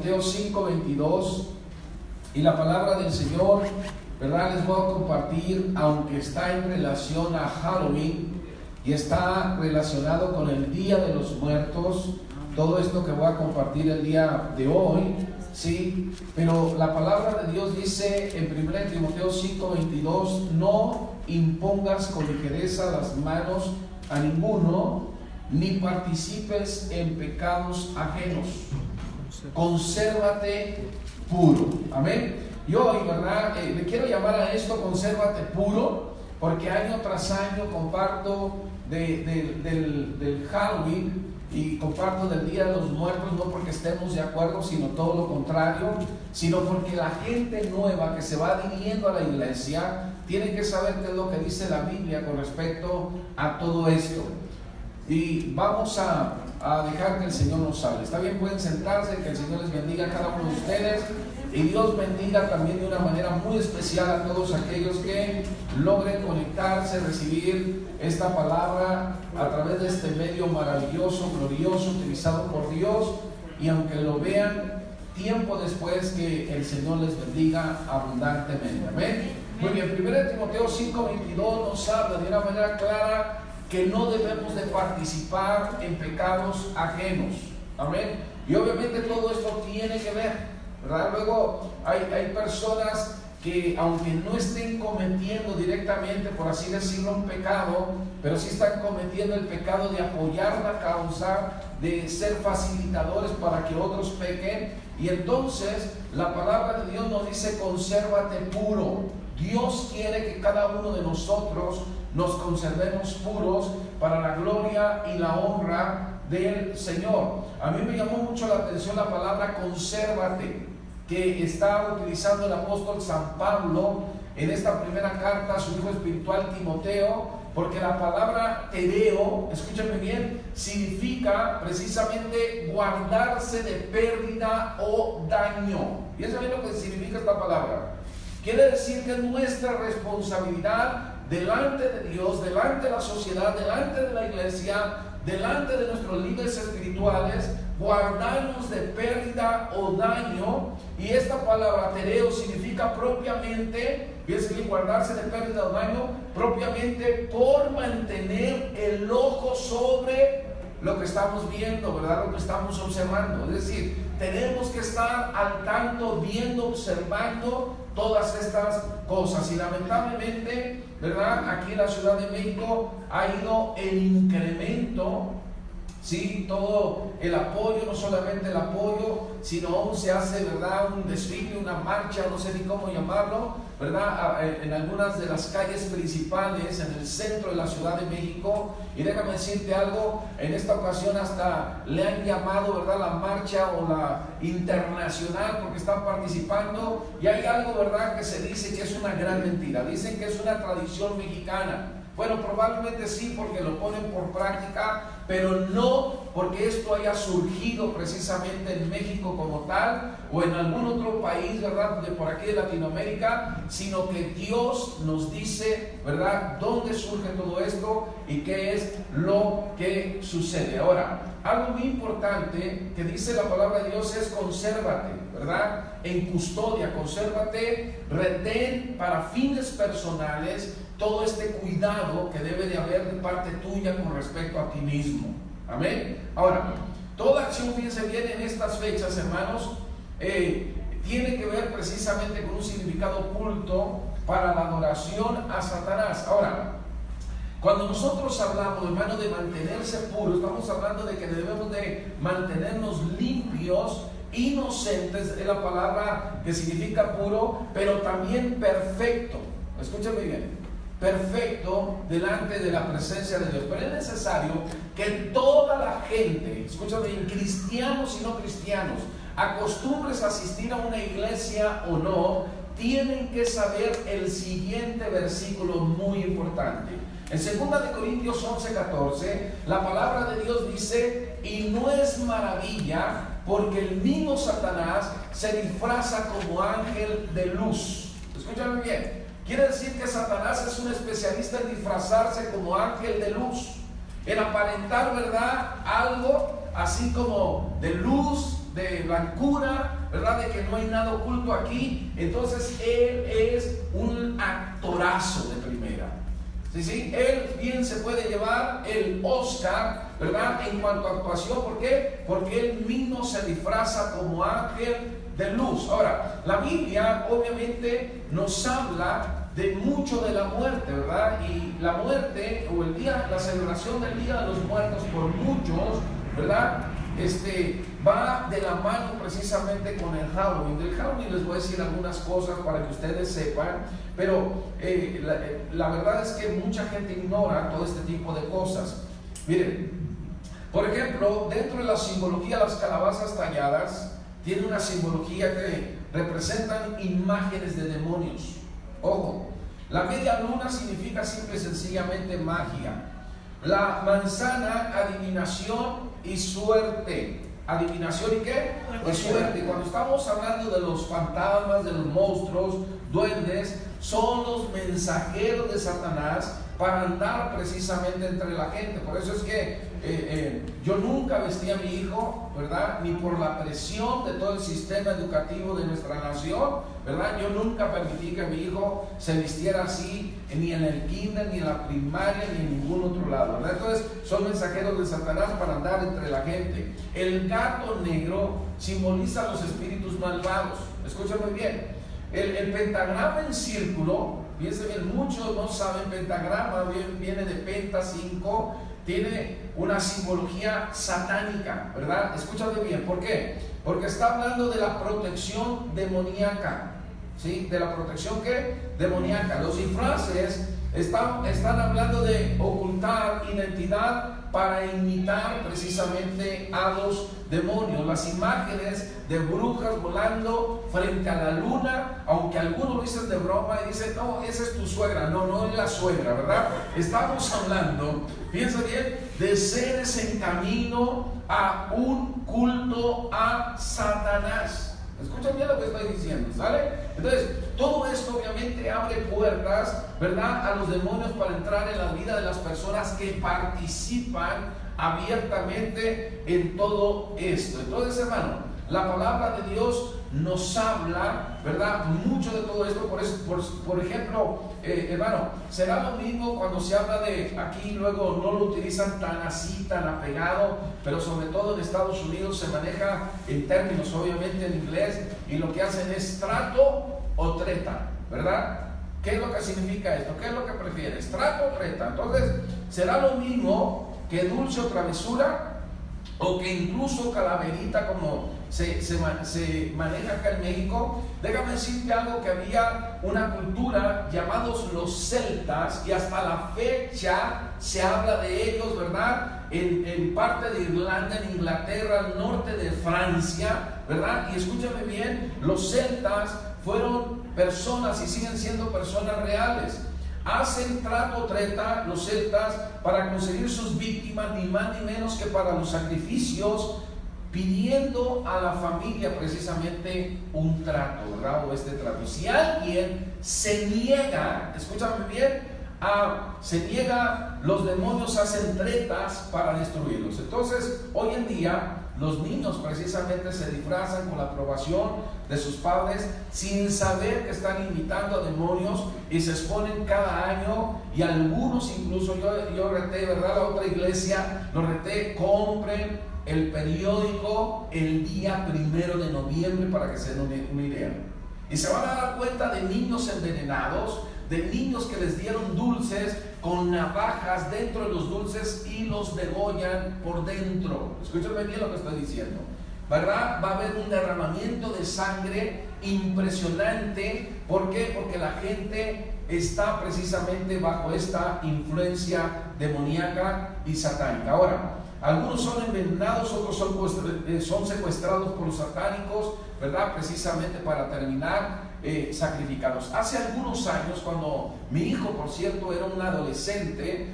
Timoteo 5:22, y la palabra del Señor, ¿verdad? Les voy a compartir, aunque está en relación a Halloween y está relacionado con el Día de los Muertos, todo esto que voy a compartir el día de hoy, ¿sí? Pero la palabra de Dios dice en 1 Timoteo 5:22, no impongas con ligereza las manos a ninguno, ni participes en pecados ajenos. Consérvate puro. Amén. Y hoy, ¿verdad? Le quiero llamar a esto consérvate puro, porque año tras año comparto del Halloween y comparto del Día de los Muertos, no porque estemos de acuerdo, sino todo lo contrario, sino porque la gente nueva que se va adhiriendo a la iglesia tiene que saber qué es lo que dice la Biblia con respecto a todo esto. Y vamos a dejar que el Señor nos hable. Está bien, pueden sentarse, que el Señor les bendiga a cada uno de ustedes, y Dios bendiga también de una manera muy especial a todos aquellos que logren conectarse, recibir esta palabra a través de este medio maravilloso, glorioso, utilizado por Dios, y aunque lo vean tiempo después, que el Señor les bendiga abundantemente. Amén. Muy bien, 1 Timoteo 5:22 nos habla de una manera clara que no debemos de participar en pecados ajenos. Amén. Y obviamente todo esto tiene que ver, ¿verdad? Luego hay personas que, aunque no estén cometiendo directamente, por así decirlo, un pecado, pero sí están cometiendo el pecado de apoyar la causa, de ser facilitadores para que otros pequen. Y entonces la palabra de Dios nos dice consérvate puro. Dios quiere que cada uno de nosotros nos conservemos puros para la gloria y la honra del Señor. A mí me llamó mucho la atención la palabra consérvate, que está utilizando el apóstol San Pablo en esta primera carta a su hijo espiritual Timoteo, porque la palabra tereo, escúchenme bien, significa precisamente guardarse de pérdida o daño. ¿Y eso es lo que significa esta palabra? Quiere decir que es nuestra responsabilidad delante de Dios, delante de la sociedad, delante de la iglesia, delante de nuestros líderes espirituales, guardarnos de pérdida o daño. Y esta palabra tereo significa propiamente, fíjense bien, guardarse de pérdida o daño, propiamente por mantener el ojo sobre lo que estamos viendo, ¿verdad? Lo que estamos observando. Es decir, tenemos que estar al tanto, viendo, observando todas estas cosas. Y lamentablemente, ¿verdad? Aquí en la Ciudad de México ha ido el incremento, sí, todo el apoyo, no solamente el apoyo, sino aún se hace, ¿verdad? Un desfile, una marcha, no sé ni cómo llamarlo, ¿verdad? En algunas de las calles principales, en el centro de la Ciudad de México. Y déjame decirte algo, en esta ocasión hasta le han llamado, ¿verdad?, la marcha o la internacional, porque están participando. Y hay algo, ¿verdad?, que se dice que es una gran mentira. Dicen que es una tradición mexicana. Bueno, probablemente sí, porque lo ponen por práctica, pero no porque esto haya surgido precisamente en México como tal, o en algún otro país, ¿verdad?, de por aquí de Latinoamérica, sino que Dios nos dice, ¿verdad?, dónde surge todo esto y qué es lo que sucede. Ahora, algo muy importante que dice la palabra de Dios es consérvate, ¿verdad?, en custodia, consérvate, retén para fines personales todo este cuidado que debe de haber de parte tuya con respecto a ti mismo. Amén. Ahora, toda acción, fíjense bien, en estas fechas, hermanos, tiene que ver precisamente con un significado oculto para la adoración a Satanás. Ahora, cuando nosotros hablamos, hermano, de mantenerse puro, estamos hablando de que debemos de mantenernos limpios, inocentes, es la palabra que significa puro, pero también perfecto. Escúchame bien. Perfecto delante de la presencia de Dios. Pero es necesario que toda la gente, escúchame bien, cristianos y no cristianos, acostumbres a asistir a una iglesia o no, tienen que saber el siguiente versículo muy importante. En 2 Corintios 11:14, la palabra de Dios dice: y no es maravilla, porque el mismo Satanás se disfraza como ángel de luz. Escúchame bien. Quiere decir que Satanás es un especialista en disfrazarse como ángel de luz, en aparentar, ¿verdad?, algo así como de luz, de blancura, ¿verdad?, de que no hay nada oculto aquí. Entonces él es un actorazo de primera. Sí, él bien se puede llevar el Oscar, ¿verdad?, en cuanto a actuación. ¿Por qué? Porque él mismo se disfraza como ángel de luz. Ahora, la Biblia obviamente nos habla de mucho de la muerte, ¿verdad? Y la muerte, o el día, la celebración del Día de los Muertos por muchos, ¿verdad?, va de la mano precisamente con el Halloween. Del Halloween les voy a decir algunas cosas para que ustedes sepan, pero la verdad es que mucha gente ignora todo este tipo de cosas. Miren, por ejemplo, dentro de la simbología, las calabazas talladas tienen una simbología que representan imágenes de demonios. Ojo, la media luna significa simple y sencillamente magia. La manzana, adivinación y suerte. ¿Adivinación y qué? Pues suerte. Cuando estamos hablando de los fantasmas, de los monstruos, duendes, son los mensajeros de Satanás para andar precisamente entre la gente. Por eso es que yo nunca vestí a mi hijo, ¿verdad?, ni por la presión de todo el sistema educativo de nuestra nación, ¿verdad? Yo nunca permití que mi hijo se vistiera así, ni en el kinder, ni en la primaria, ni en ningún otro lado, ¿verdad? Entonces son mensajeros de Satanás para andar entre la gente. El gato negro simboliza los espíritus malvados. Escúchame bien. El pentagrama en círculo, fíjense bien, muchos no saben, pentagrama viene de penta, 5, tiene una simbología satánica, ¿verdad? Escúchame bien, ¿por qué? Porque está hablando de la protección demoníaca, ¿sí? De la protección, ¿qué? Demoníaca. Los disfraces están hablando de ocultar identidad para imitar precisamente a los demonios. Las imágenes de brujas volando frente a la luna, aunque algunos lo dicen de broma y dicen, no, esa es tu suegra. No, no es la suegra, ¿verdad? Estamos hablando, piensa bien, de seres en camino a un culto a Satanás. Escuchen bien lo que estoy diciendo, ¿sale? Entonces, todo esto obviamente abre puertas, ¿verdad?, a los demonios para entrar en la vida de las personas que participan abiertamente en todo esto. Entonces, hermano, la palabra de Dios nos habla, ¿verdad?, mucho de todo esto. Por ejemplo, hermano, será lo mismo cuando se habla de, aquí luego no lo utilizan tan así, tan apegado, pero sobre todo en Estados Unidos se maneja en términos obviamente en inglés, y lo que hacen es trato o treta, ¿verdad? ¿Qué es lo que significa esto? ¿Qué es lo que prefieres? ¿Trato o treta? Entonces, será lo mismo que dulce o travesura, o que incluso calaverita, como se maneja acá en México. Déjame decirte algo, que había una cultura llamados los celtas, y hasta la fecha se habla de ellos, ¿verdad?, en parte de Irlanda, en Inglaterra, al norte de Francia, ¿verdad? Y escúchame bien, los celtas fueron personas y siguen siendo personas reales. Hacen trato o treta los celtas para conseguir sus víctimas, ni más ni menos que para los sacrificios, pidiendo a la familia precisamente un trato, ¿verdad?, o este trato. Si alguien se niega, escúchame bien, se niega, los demonios hacen tretas para destruirlos. Entonces, hoy en día, los niños precisamente se disfrazan con la aprobación de sus padres, sin saber que están imitando a demonios, y se exponen cada año. Y algunos incluso, yo reté, ¿verdad?, la otra iglesia, los reté, compren el periódico el día 1 de noviembre para que se den una idea. Y se van a dar cuenta de niños envenenados, de niños que les dieron dulces con navajas dentro de los dulces y los degollan por dentro. Escúchame bien lo que estoy diciendo, ¿verdad? Va a haber un derramamiento de sangre impresionante. ¿Por qué? Porque la gente está precisamente bajo esta influencia demoníaca y satánica. Ahora, algunos son envenenados, otros son secuestrados por los satánicos, ¿verdad?, precisamente para terminar sacrificados. Hace algunos años, cuando mi hijo, por cierto, era un adolescente,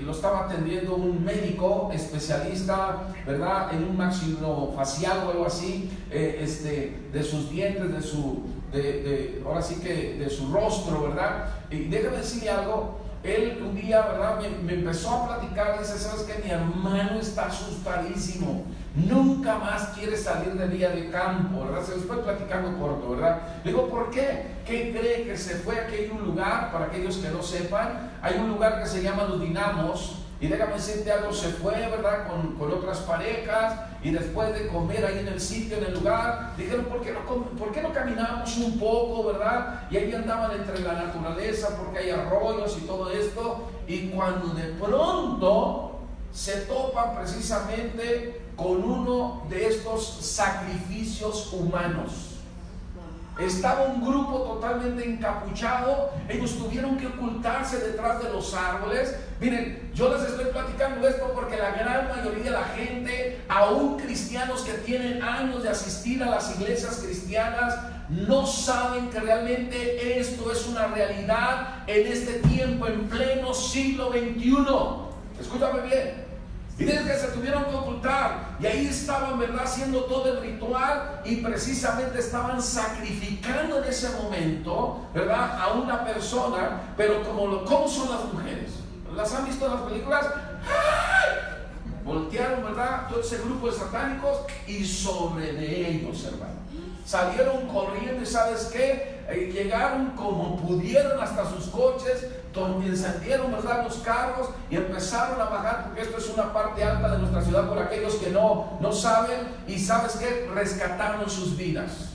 lo estaba atendiendo un médico especialista, ¿verdad?, en un maxilofacial o algo así, de sus dientes, ahora sí que de su rostro, ¿verdad? Y déjame decirle algo, él un día, ¿verdad?, me empezó a platicar. Dice: ¿sabes qué? Mi hermano está asustadísimo, nunca más quiere salir de día de campo, ¿verdad? Se los fue platicando corto, ¿verdad? Le digo: ¿por qué? ¿Qué cree que se fue? Aquí hay un lugar, para aquellos que no sepan, hay un lugar que se llama Los Dinamos. Y déjame decirte algo, se fue, ¿verdad?, con otras parejas, y después de comer ahí en el sitio, en el lugar, dijeron: ¿por qué no caminamos un poco, verdad? Y ahí andaban entre la naturaleza, porque hay arroyos y todo esto, y cuando de pronto se topan precisamente con uno de estos sacrificios humanos. Estaba un grupo totalmente encapuchado, ellos tuvieron que ocultarse detrás de los árboles. Miren, yo les estoy platicando esto porque la gran mayoría de la gente, aún cristianos que tienen años de asistir a las iglesias cristianas, no saben que realmente esto es una realidad en este tiempo, en pleno siglo XXI. Escúchame bien. Y desde que se tuvieron que ocultar, y ahí estaban, ¿verdad?, haciendo todo el ritual, y precisamente estaban sacrificando en ese momento, ¿verdad?, a una persona. Pero ¿cómo son las mujeres? ¿Las han visto en las películas? ¡Ay! Voltearon, ¿verdad?, todo ese grupo de satánicos, y sobre de ellos, hermano, salieron corriendo. Y ¿sabes qué? Llegaron como pudieron hasta sus coches, encendieron, ¿verdad?, los carros, y empezaron a bajar, porque esto es una parte alta de nuestra ciudad, por aquellos que no saben. Y ¿sabes qué? Rescataron sus vidas.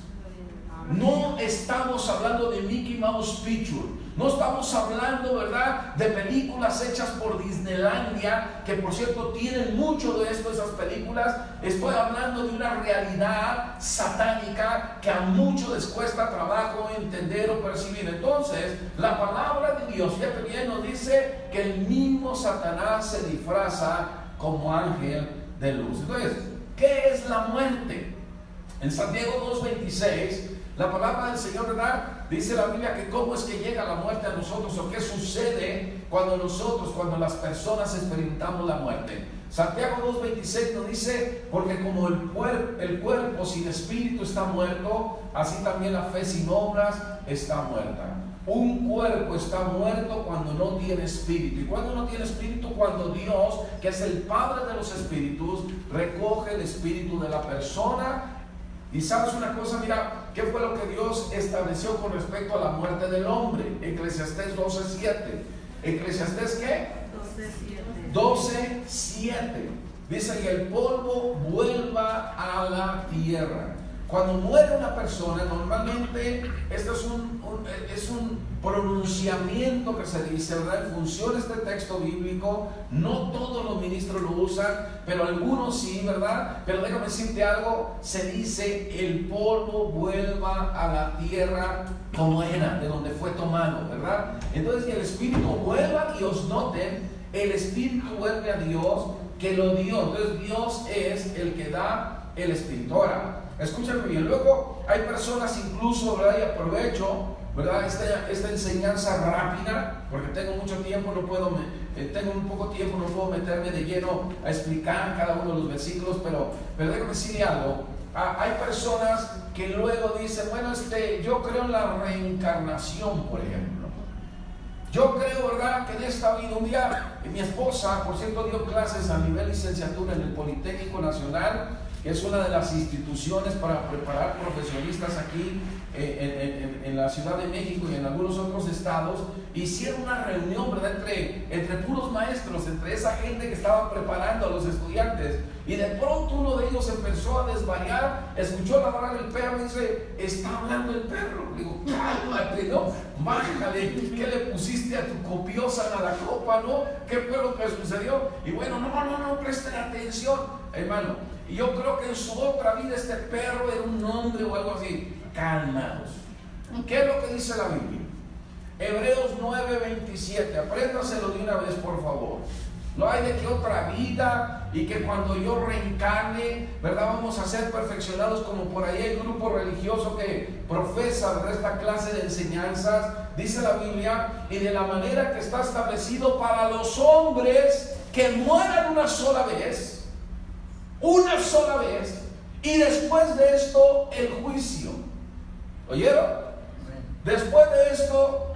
No estamos hablando de Mickey Mouse Picture, no estamos hablando, ¿verdad?, de películas hechas por Disneylandia, que por cierto tienen mucho de esto, esas películas. Estoy hablando de una realidad satánica que a muchos les cuesta trabajo entender o percibir. Entonces, la palabra de Dios, fíjate bien, nos dice que el mismo Satanás se disfraza como ángel de luz. Entonces, ¿qué es la muerte? En Santiago 2:26, la palabra del Señor, ¿verdad?, dice la Biblia que cómo es que llega la muerte a nosotros, o qué sucede cuando las personas experimentamos la muerte. Santiago 2:26 nos dice: porque como el cuerpo sin espíritu está muerto, así también la fe sin obras está muerta. Un cuerpo está muerto cuando no tiene espíritu. ¿Y cuando no tiene espíritu? Cuando Dios, que es el Padre de los espíritus, recoge el espíritu de la persona. Y sabes una cosa, mira, ¿qué fue lo que Dios estableció con respecto a la muerte del hombre? Eclesiastés 12:7. ¿Eclesiastés qué? 12:7. Dice: y el polvo vuelva a la tierra. Cuando muere una persona, normalmente esto es un pronunciamiento que se dice, ¿verdad?, en función de este texto bíblico. No todos los ministros lo usan, pero algunos sí, ¿verdad? Pero déjame decirte algo, se dice: el polvo vuelva a la tierra como era, de donde fue tomado, ¿verdad? Entonces, que el espíritu vuelva a Dios. Noten, el espíritu vuelve a Dios, que lo dio. Entonces, Dios es el que da el espíritu. Ahora, escúchame bien. Luego hay personas incluso, ¿verdad?, y aprovecho, ¿verdad?, esta enseñanza rápida, porque tengo mucho tiempo, tengo un poco tiempo, no puedo meterme de lleno a explicar cada uno de los versículos, pero déjame decirle algo. Hay personas que luego dicen: bueno, yo creo en la reencarnación, por ejemplo. Yo creo, ¿verdad?, que en esta vida, un día, mi esposa, por cierto, dio clases a nivel licenciatura en el Politécnico Nacional, que es una de las instituciones para preparar profesionistas aquí en la Ciudad de México y en algunos otros estados. Hicieron una reunión, ¿verdad?, entre puros maestros, entre esa gente que estaba preparando a los estudiantes, y de pronto uno de ellos empezó a desvariar, escuchó ladrar el perro y dice: está hablando el perro. Digo: cálmate, ¿no? Bájale, ¿qué le pusiste a tu copiosa a la copa, no? ¿Qué fue lo que sucedió? Y bueno, no, presten atención, hermano. Y yo creo que en su otra vida este perro era un hombre o algo así. Calmados. ¿Qué es lo que dice la Biblia? Hebreos 9:27. Apréndaselo de una vez, por favor. No hay de que otra vida, y que cuando yo reencarne, ¿verdad?, vamos a ser perfeccionados, como por ahí hay grupo religioso que profesa, ¿verdad?, esta clase de enseñanzas. Dice la Biblia: y de la manera que está establecido para los hombres que mueran una sola vez, y después de esto el juicio. ¿Oyeron? Después de esto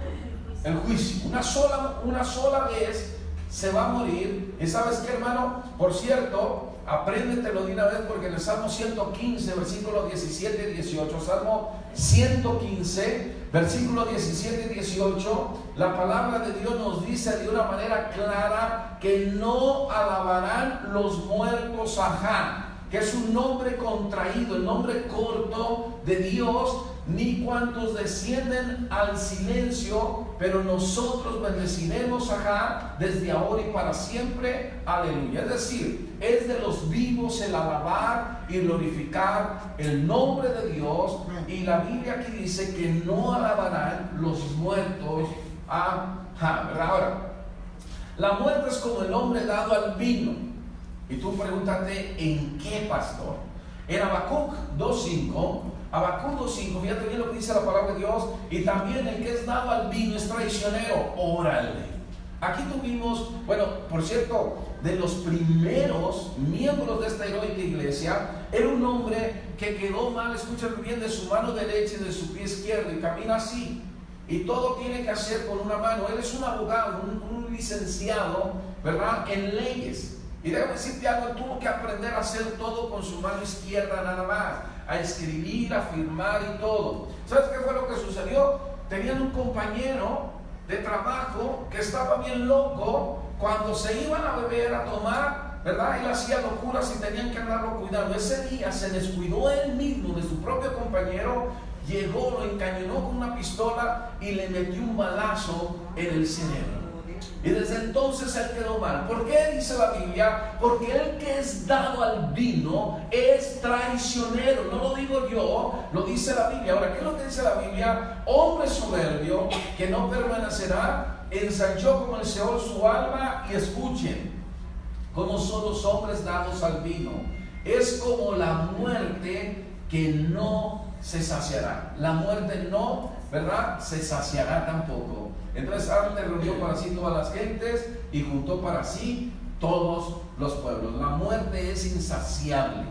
El juicio. Una sola vez se va a morir. ¿Y sabes qué, hermano? Por cierto, apréndetelo de una vez, porque en el Salmo 115, versículos 17 y 18, Salmo 115, versículo 17 y 18, la palabra de Dios nos dice de una manera clara que no alabarán los muertos a Jah, que es un nombre contraído, el nombre corto de Dios, ni cuantos descienden al silencio, pero nosotros bendeciremos a Jah desde ahora y para siempre. Aleluya. Es decir, es de los vivos el alabar y glorificar el nombre de Dios. Y la Biblia aquí dice que no alabarán los muertos a Jah. Ahora, la muerte es como el hombre dado al vino. Y tú pregúntate, ¿en qué, pastor? En Habacuc 2.5, fíjate bien lo que dice la palabra de Dios. Y también el que es dado al vino es traicionero. Órale. Aquí tuvimos, bueno, por cierto, de los primeros miembros de esta heroica iglesia, era un hombre que quedó mal, escúchame bien, de su mano derecha y de su pie izquierdo, y camina así. Y todo tiene que hacer con una mano. Él es un abogado, un licenciado, ¿verdad?, en leyes. Y déjame decirte algo, él tuvo que aprender a hacer todo con su mano izquierda nada más, a escribir, a firmar y todo. ¿Sabes qué fue lo que sucedió? Tenían un compañero de trabajo que estaba bien loco. Cuando se iban a beber, a tomar, ¿verdad?, él hacía locuras y tenían que andarlo cuidando. Ese día se descuidó él mismo de su propio compañero, llegó, lo encañonó con una pistola y le metió un balazo en el cerebro. Y desde entonces él quedó mal. ¿Por qué dice la Biblia? Porque el que es dado al vino es traicionero. No lo digo yo, lo dice la Biblia. Ahora, ¿qué es lo que dice la Biblia? Hombre soberbio que no permanecerá, ensanchó como el Seol su alma. Y escuchen cómo son los hombres dados al vino. Es como la muerte que no se saciará. La muerte no, ¿verdad?, se saciará tampoco. Entonces antes reunió para sí todas las gentes y juntó para sí todos los pueblos. La muerte es insaciable,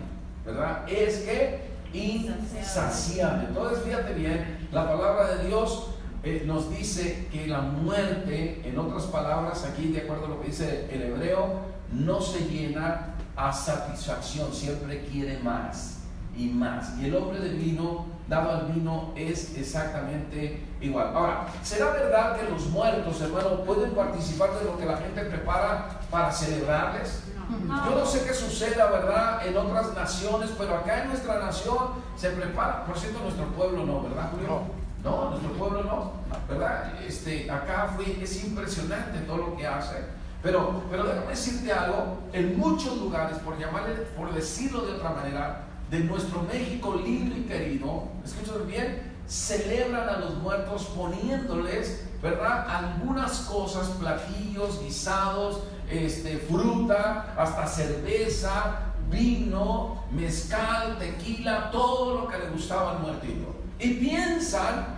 ¿verdad? Es que insaciable. Entonces fíjate bien, la palabra de Dios nos dice que la muerte, en otras palabras, aquí de acuerdo a lo que dice el hebreo, no se llena a satisfacción, siempre quiere más y más. Y el hombre del vino, dado al vino, es exactamente igual. Ahora, ¿será verdad que los muertos, hermano, pueden participar de lo que la gente prepara para celebrarles? No. Yo no sé qué suceda, ¿verdad?, en otras naciones, pero acá en nuestra nación se prepara. Por cierto, nuestro pueblo no, ¿verdad, Julio? No, nuestro pueblo no, ¿verdad? Acá es impresionante todo lo que hace. Pero déjame decirte algo, en muchos lugares, por decirlo de otra manera, de nuestro México lindo y querido, escuchen bien, celebran a los muertos poniéndoles, ¿verdad?, algunas cosas, platillos, guisados, fruta, hasta cerveza, vino, mezcal, tequila, todo lo que le gustaba al muertito. Y piensan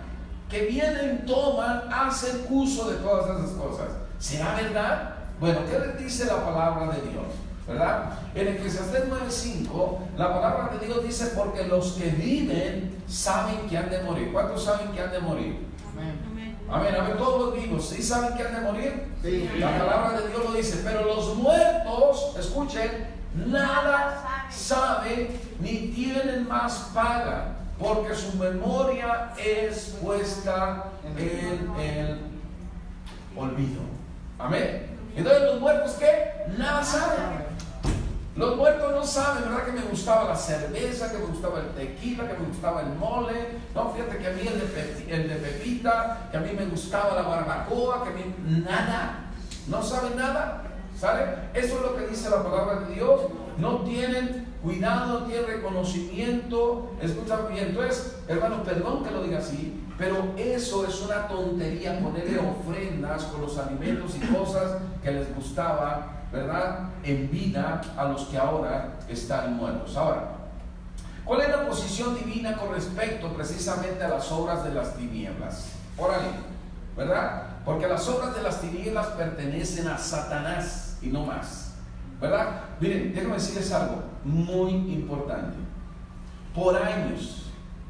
que vienen, toman, hacen uso de todas esas cosas. ¿Será verdad? Bueno, ¿qué les dice la palabra de Dios? ¿Verdad? En Eclesiastés 9:5, la palabra de Dios dice: porque los que viven saben que han de morir. ¿Cuántos saben que han de morir? Amén. Amén. A ver, todos los vivos, ¿sí saben que han de morir? Sí. La palabra de Dios lo dice. Pero los muertos, escuchen, nada saben ni tienen más paga, porque su memoria es puesta en el olvido. Amén. Entonces, los muertos, ¿qué? Nada saben. Los muertos no saben, ¿verdad?, que me gustaba la cerveza, que me gustaba el tequila, que me gustaba el mole. No, fíjate que a mí el de pepita, que a mí me gustaba la barbacoa, que a mí nada. No saben nada, ¿sale? Eso es lo que dice la palabra de Dios. No tienen cuidado, no tienen reconocimiento. Escucha bien. Entonces, hermano, perdón que lo diga así, pero eso es una tontería, ponerle ofrendas con los alimentos y cosas que les gustaba, ¿verdad?, en vida, a los que ahora están muertos. Ahora, ¿cuál es la posición divina con respecto precisamente a las obras de las tinieblas? Órale, ¿verdad? Porque las obras de las tinieblas pertenecen a Satanás y no más, ¿verdad? Miren, déjenme decirles algo muy importante. Por años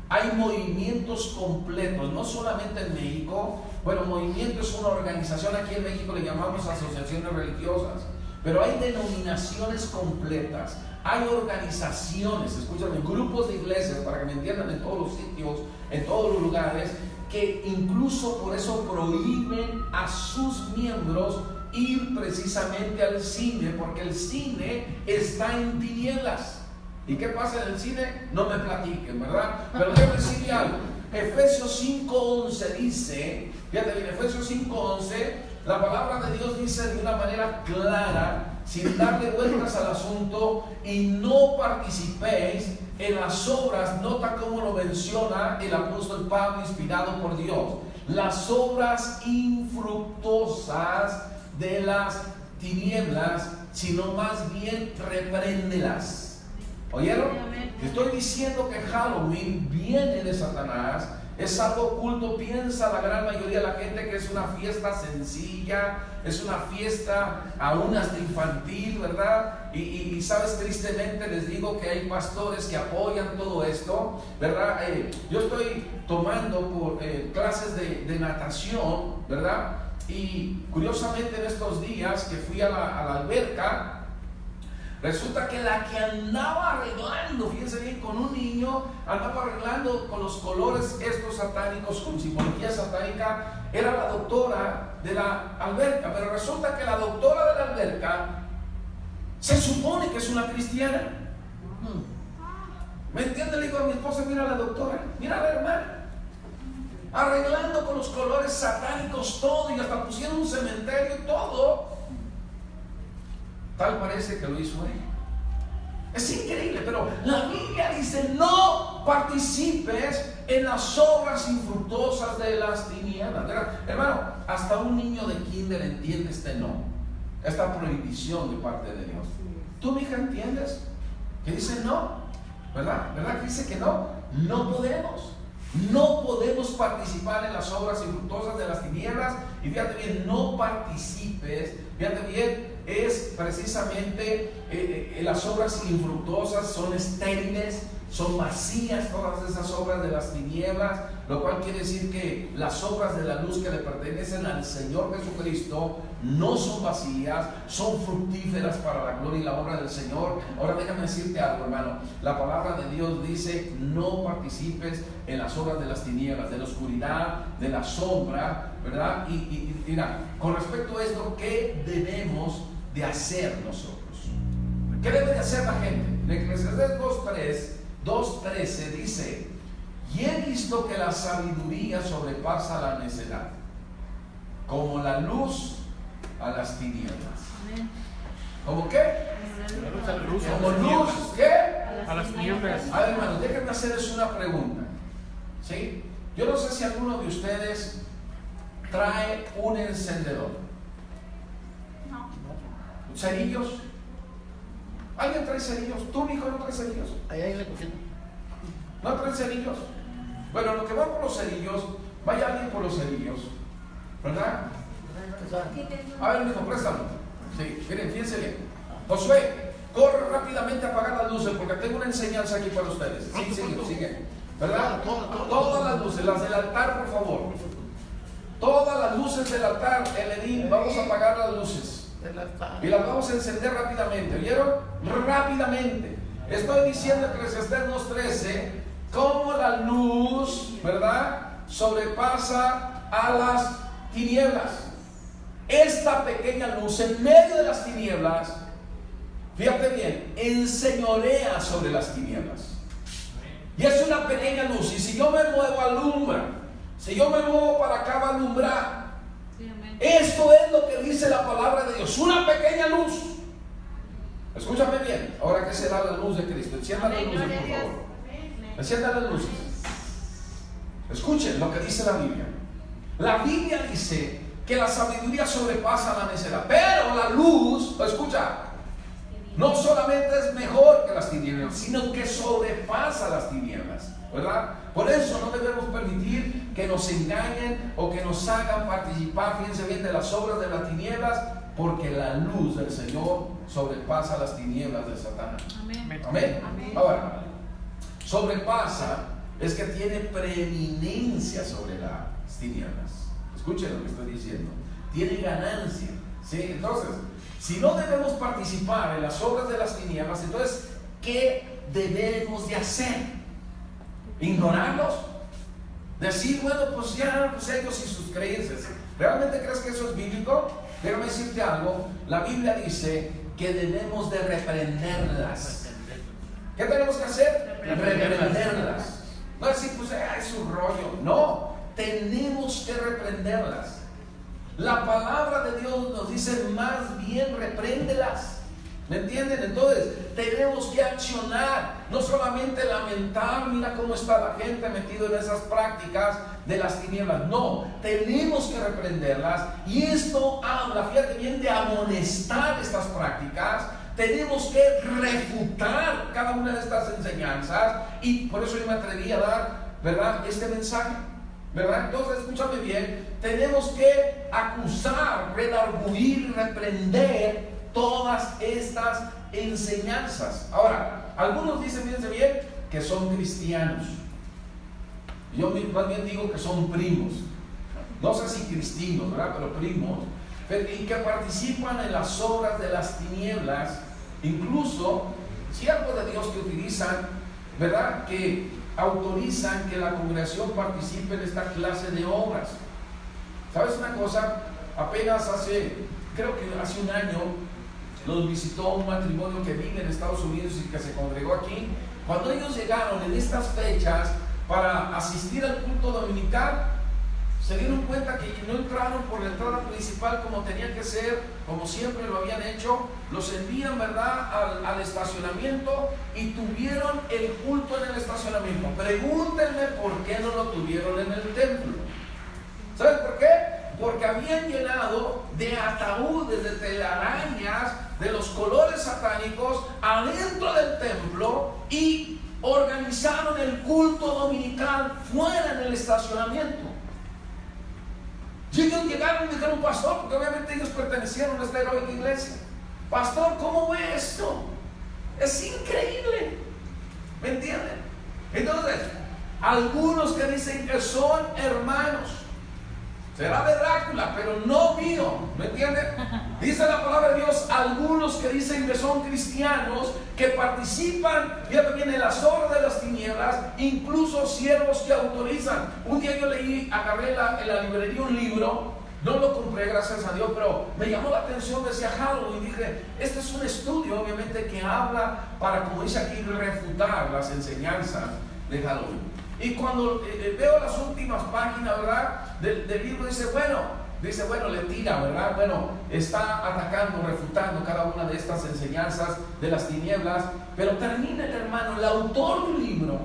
hay movimientos completos, no solamente en México, Bueno, movimiento es una organización, aquí en México le llamamos asociaciones religiosas, pero hay denominaciones completas, hay organizaciones, escúchame, grupos de iglesias, para que me entiendan, en todos los sitios, en todos los lugares, que incluso por eso prohíben a sus miembros ir precisamente al cine, porque el cine está en tinieblas. ¿Y qué pasa en el cine? No me platiquen, ¿verdad? Pero quiero decirle algo. Efesios 5:11 dice, fíjate bien, Efesios 5:11, la palabra de Dios dice de una manera clara, sin darle vueltas al asunto: y no participéis en las obras, nota cómo lo menciona el apóstol Pablo, inspirado por Dios, las obras infructuosas de las tinieblas, sino más bien repréndelas. ¿Oyeron? Estoy diciendo que Halloween viene de Satanás, es algo oculto. Piensa la gran mayoría de la gente que es una fiesta sencilla, es una fiesta aún hasta infantil, ¿verdad? Y sabes, tristemente les digo que hay pastores que apoyan todo esto, ¿verdad? Yo estoy tomando clases de natación, ¿verdad? Y curiosamente en estos días que fui a la alberca, resulta que la que andaba arreglando, fíjense bien, con un niño, andaba arreglando con los colores estos satánicos, con simbología satánica, era la doctora de la alberca. Pero resulta que la doctora de la alberca se supone que es una cristiana. ¿Me entiende? Le digo a mi esposa: mira a la doctora, mira a la hermana, arreglando con los colores satánicos todo, y hasta pusieron un cementerio y todo. Tal parece que lo hizo ella. Es increíble, pero la Biblia dice: no participes en las obras infructuosas de las tinieblas. Hermano, hasta un niño de kinder entiende esta prohibición de parte de Dios. ¿Tú, mi hija, entiendes? Que dice no, ¿verdad? ¿Verdad que dice que no? No podemos participar en las obras infructuosas de las tinieblas. Y fíjate bien, no participes, fíjate bien, es precisamente las obras infructuosas son estériles, son vacías todas esas obras de las tinieblas, lo cual quiere decir que las obras de la luz que le pertenecen al Señor Jesucristo no son vacías, son fructíferas para la gloria y la obra del Señor. Ahora déjame decirte algo, hermano. La palabra de Dios dice: no participes en las obras de las tinieblas, de la oscuridad, de la sombra, ¿verdad? Y mira, con respecto a esto, ¿qué debemos de hacer nosotros? ¿Qué debe de hacer la gente? En Eclesiastés 2:13 dice: y he visto que la sabiduría sobrepasa la necedad, como la luz a las tinieblas. ¿Cómo qué? Como luz, ¿qué? A las tinieblas. A ver, hermanos, déjenme hacerles una pregunta, ¿sí? Yo no sé si alguno de ustedes trae un encendedor. No. ¿Cerillos? ¿Alguien trae cerillos? ¿Tú, hijo, no traes cerillos? Ahí hay la cocina. ¿No traen cerillos? Bueno, lo que van por los cerillos, vaya alguien por los cerillos, ¿verdad? A ver, mijo, préstame. Sí, miren, fíjense bien. Josué, corre rápidamente a apagar las luces, porque tengo una enseñanza aquí para ustedes. Sí, sigue. ¿Verdad? Todas las luces, las del altar, por favor. Todas las luces del altar, Eledín, vamos a apagar las luces. Y las vamos a encender rápidamente. ¿Oyeron? Rápidamente. Estoy diciendo en Eclesiastés 2:13 cómo la luz, ¿verdad?, sobrepasa a las tinieblas. Esta pequeña luz en medio de las tinieblas, fíjate bien, enseñorea sobre las tinieblas. Y es una pequeña luz. Y si yo me muevo, alumbra. Si yo me muevo para acá, va a alumbrar. Esto es lo que dice la palabra de Dios. Una pequeña luz. Escúchame bien. Ahora, ¿qué será la luz de Cristo? Enciendan las luces, por favor. Enciendan las luces. Escuchen lo que dice la Biblia. La Biblia dice que la sabiduría sobrepasa la necedad, pero la luz, escucha, no solamente es mejor que las tinieblas, sino que sobrepasa las tinieblas, ¿verdad? Por eso no debemos permitir que nos engañen o que nos hagan participar, fíjense bien, de las obras de las tinieblas, porque la luz del Señor sobrepasa las tinieblas de Satanás. Amén. Amén. Amén. Ahora, sobrepasa es que tiene preeminencia sobre las tinieblas. Escuchen lo que estoy diciendo. Tiene ganancia. ¿Sí? Entonces, si no debemos participar en las obras de las tinieblas, entonces, ¿qué debemos de hacer? ¿Ignorarlos? Decir, bueno, pues ya, pues ellos y sus creencias. ¿Realmente crees que eso es bíblico? Déjame decirte algo. La Biblia dice que debemos de reprenderlas. ¿Qué tenemos que hacer? Reprenderlas. No decir, pues es un rollo. No, tenemos que reprenderlas. La palabra de Dios nos dice más bien repréndelas. ¿Me entienden? Entonces tenemos que accionar, no solamente lamentar, mira cómo está la gente metida en esas prácticas de las tinieblas. No, tenemos que reprenderlas. Y esto habla, fíjate bien, de amonestar estas prácticas. Tenemos que refutar cada una de estas enseñanzas. Y por eso yo me atreví a dar, ¿verdad?, este mensaje, ¿verdad? Entonces escúchame bien, tenemos que acusar, redarguir, reprender todas estas enseñanzas. Ahora, algunos dicen, fíjense bien, que son cristianos. Yo más bien digo que son primos. No sé si cristinos, ¿verdad?, pero primos. Y que participan en las obras de las tinieblas. Incluso siervos de Dios que utilizan, ¿verdad?, que autorizan que la congregación participe en esta clase de obras. ¿Sabes una cosa? Apenas creo que hace un año, nos visitó un matrimonio que vive en Estados Unidos y que se congregó aquí. Cuando ellos llegaron en estas fechas para asistir al culto dominical, se dieron cuenta que no entraron por la entrada principal como tenía que ser, como siempre lo habían hecho. Los envían, ¿verdad?, al estacionamiento y tuvieron el culto en el estacionamiento. Pregúntenme por qué no lo tuvieron en el templo. ¿Saben por qué? Porque habían llenado de ataúdes, de telarañas, de los colores satánicos adentro del templo y organizaron el culto dominical fuera en el estacionamiento. Y ellos llegaron y dijeron, pastor, porque obviamente ellos pertenecieron a esta heroica iglesia. Pastor, ¿cómo ve esto? Es increíble. ¿Me entienden? Entonces, algunos que dicen que son hermanos, será de Drácula, pero no mío. ¿Me entienden? Dice la palabra de Dios, algunos que dicen que son cristianos, que participan, ya también en las obras de las tinieblas, incluso siervos que autorizan. Un día yo agarré en la librería un libro, no lo compré, gracias a Dios, pero me llamó la atención, decía Halloween, y dije, este es un estudio, obviamente, que habla para, como dice aquí, refutar las enseñanzas de Halloween. Y cuando veo las últimas páginas, ¿verdad?, del libro, dice, bueno, le tira, ¿verdad? Bueno, está atacando, refutando cada una de estas enseñanzas de las tinieblas, pero termina el hermano, el autor del libro,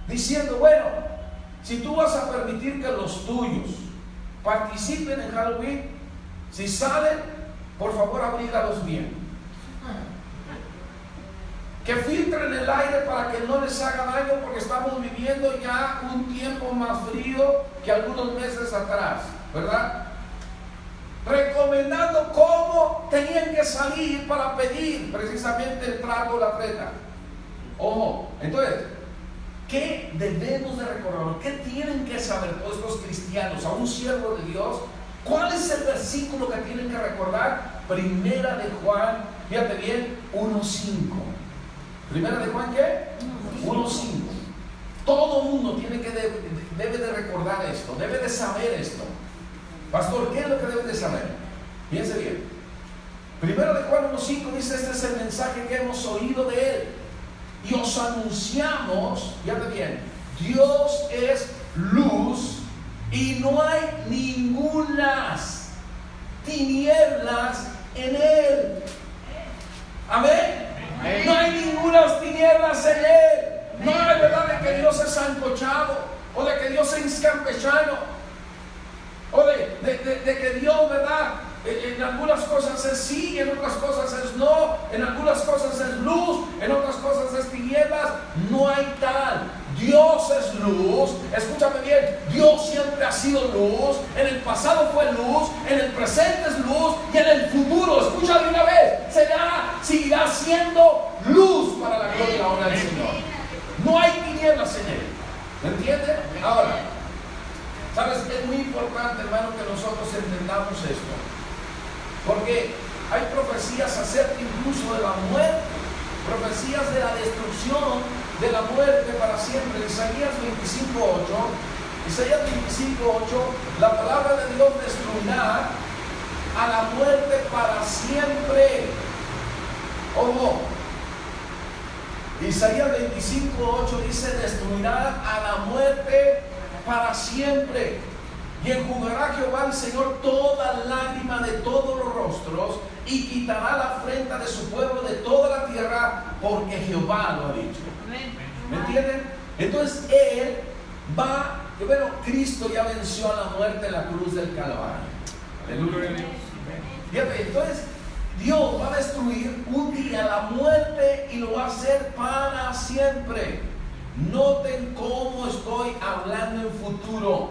diciendo, bueno, si tú vas a permitir que los tuyos participen en Halloween, si salen, por favor, abrígalos bien. Que filtren el aire para que no les haga daño, porque estamos viviendo ya un tiempo más frío que algunos meses atrás, ¿verdad? Recomendando cómo tenían que salir para pedir precisamente el trago, la treta. Ojo, entonces, ¿qué debemos de recordar? ¿Qué tienen que saber todos estos cristianos, a un siervo de Dios? ¿Cuál es el versículo que tienen que recordar? Primera de Juan, fíjate bien, 1:5. Primera de Juan, ¿qué? 1:5. Todo mundo debe de recordar esto, debe de saber esto. Pastor, ¿qué es lo que debe de saber? Fíjense bien. Primera de Juan 1:5 dice, este es el mensaje que hemos oído de él y os anunciamos, fíjate bien, Dios es luz y no hay ningunas tinieblas en él. Amén. No hay ninguna tinieblas en él. No hay verdad de que Dios es sancochado, o de que Dios es campechano, o de que Dios, ¿verdad?, en algunas cosas es sí, en otras cosas es no, en algunas cosas es luz, en otras cosas es tinieblas. No hay tal. Dios es luz. Escúchame bien, Dios siempre ha sido luz. En el pasado fue luz, en el presente es luz, y en el futuro, escúchame una vez, seguirá siendo luz para la gloria y la honra del Señor. No hay tinieblas en él. ¿Me entienden? Ahora, Sabes, es muy importante, hermano, que nosotros entendamos esto, porque hay profecías acerca incluso de la muerte, profecías de la destrucción de la muerte para siempre. Isaías 25:8, la palabra de Dios destruirá a la muerte para siempre. Ojo, Isaías 25:8 dice: destruirá a la muerte para siempre. Y enjugará Jehová el Señor toda lágrima de todos los rostros, y quitará la afrenta de su pueblo de toda la tierra, porque Jehová lo ha dicho. ¿Me entienden? Entonces Él va, bueno, Cristo ya venció a la muerte en la cruz del Calvario. Aleluya. Fíjate, entonces Dios va a destruir un día la muerte y lo va a hacer para siempre. Noten cómo estoy hablando en futuro,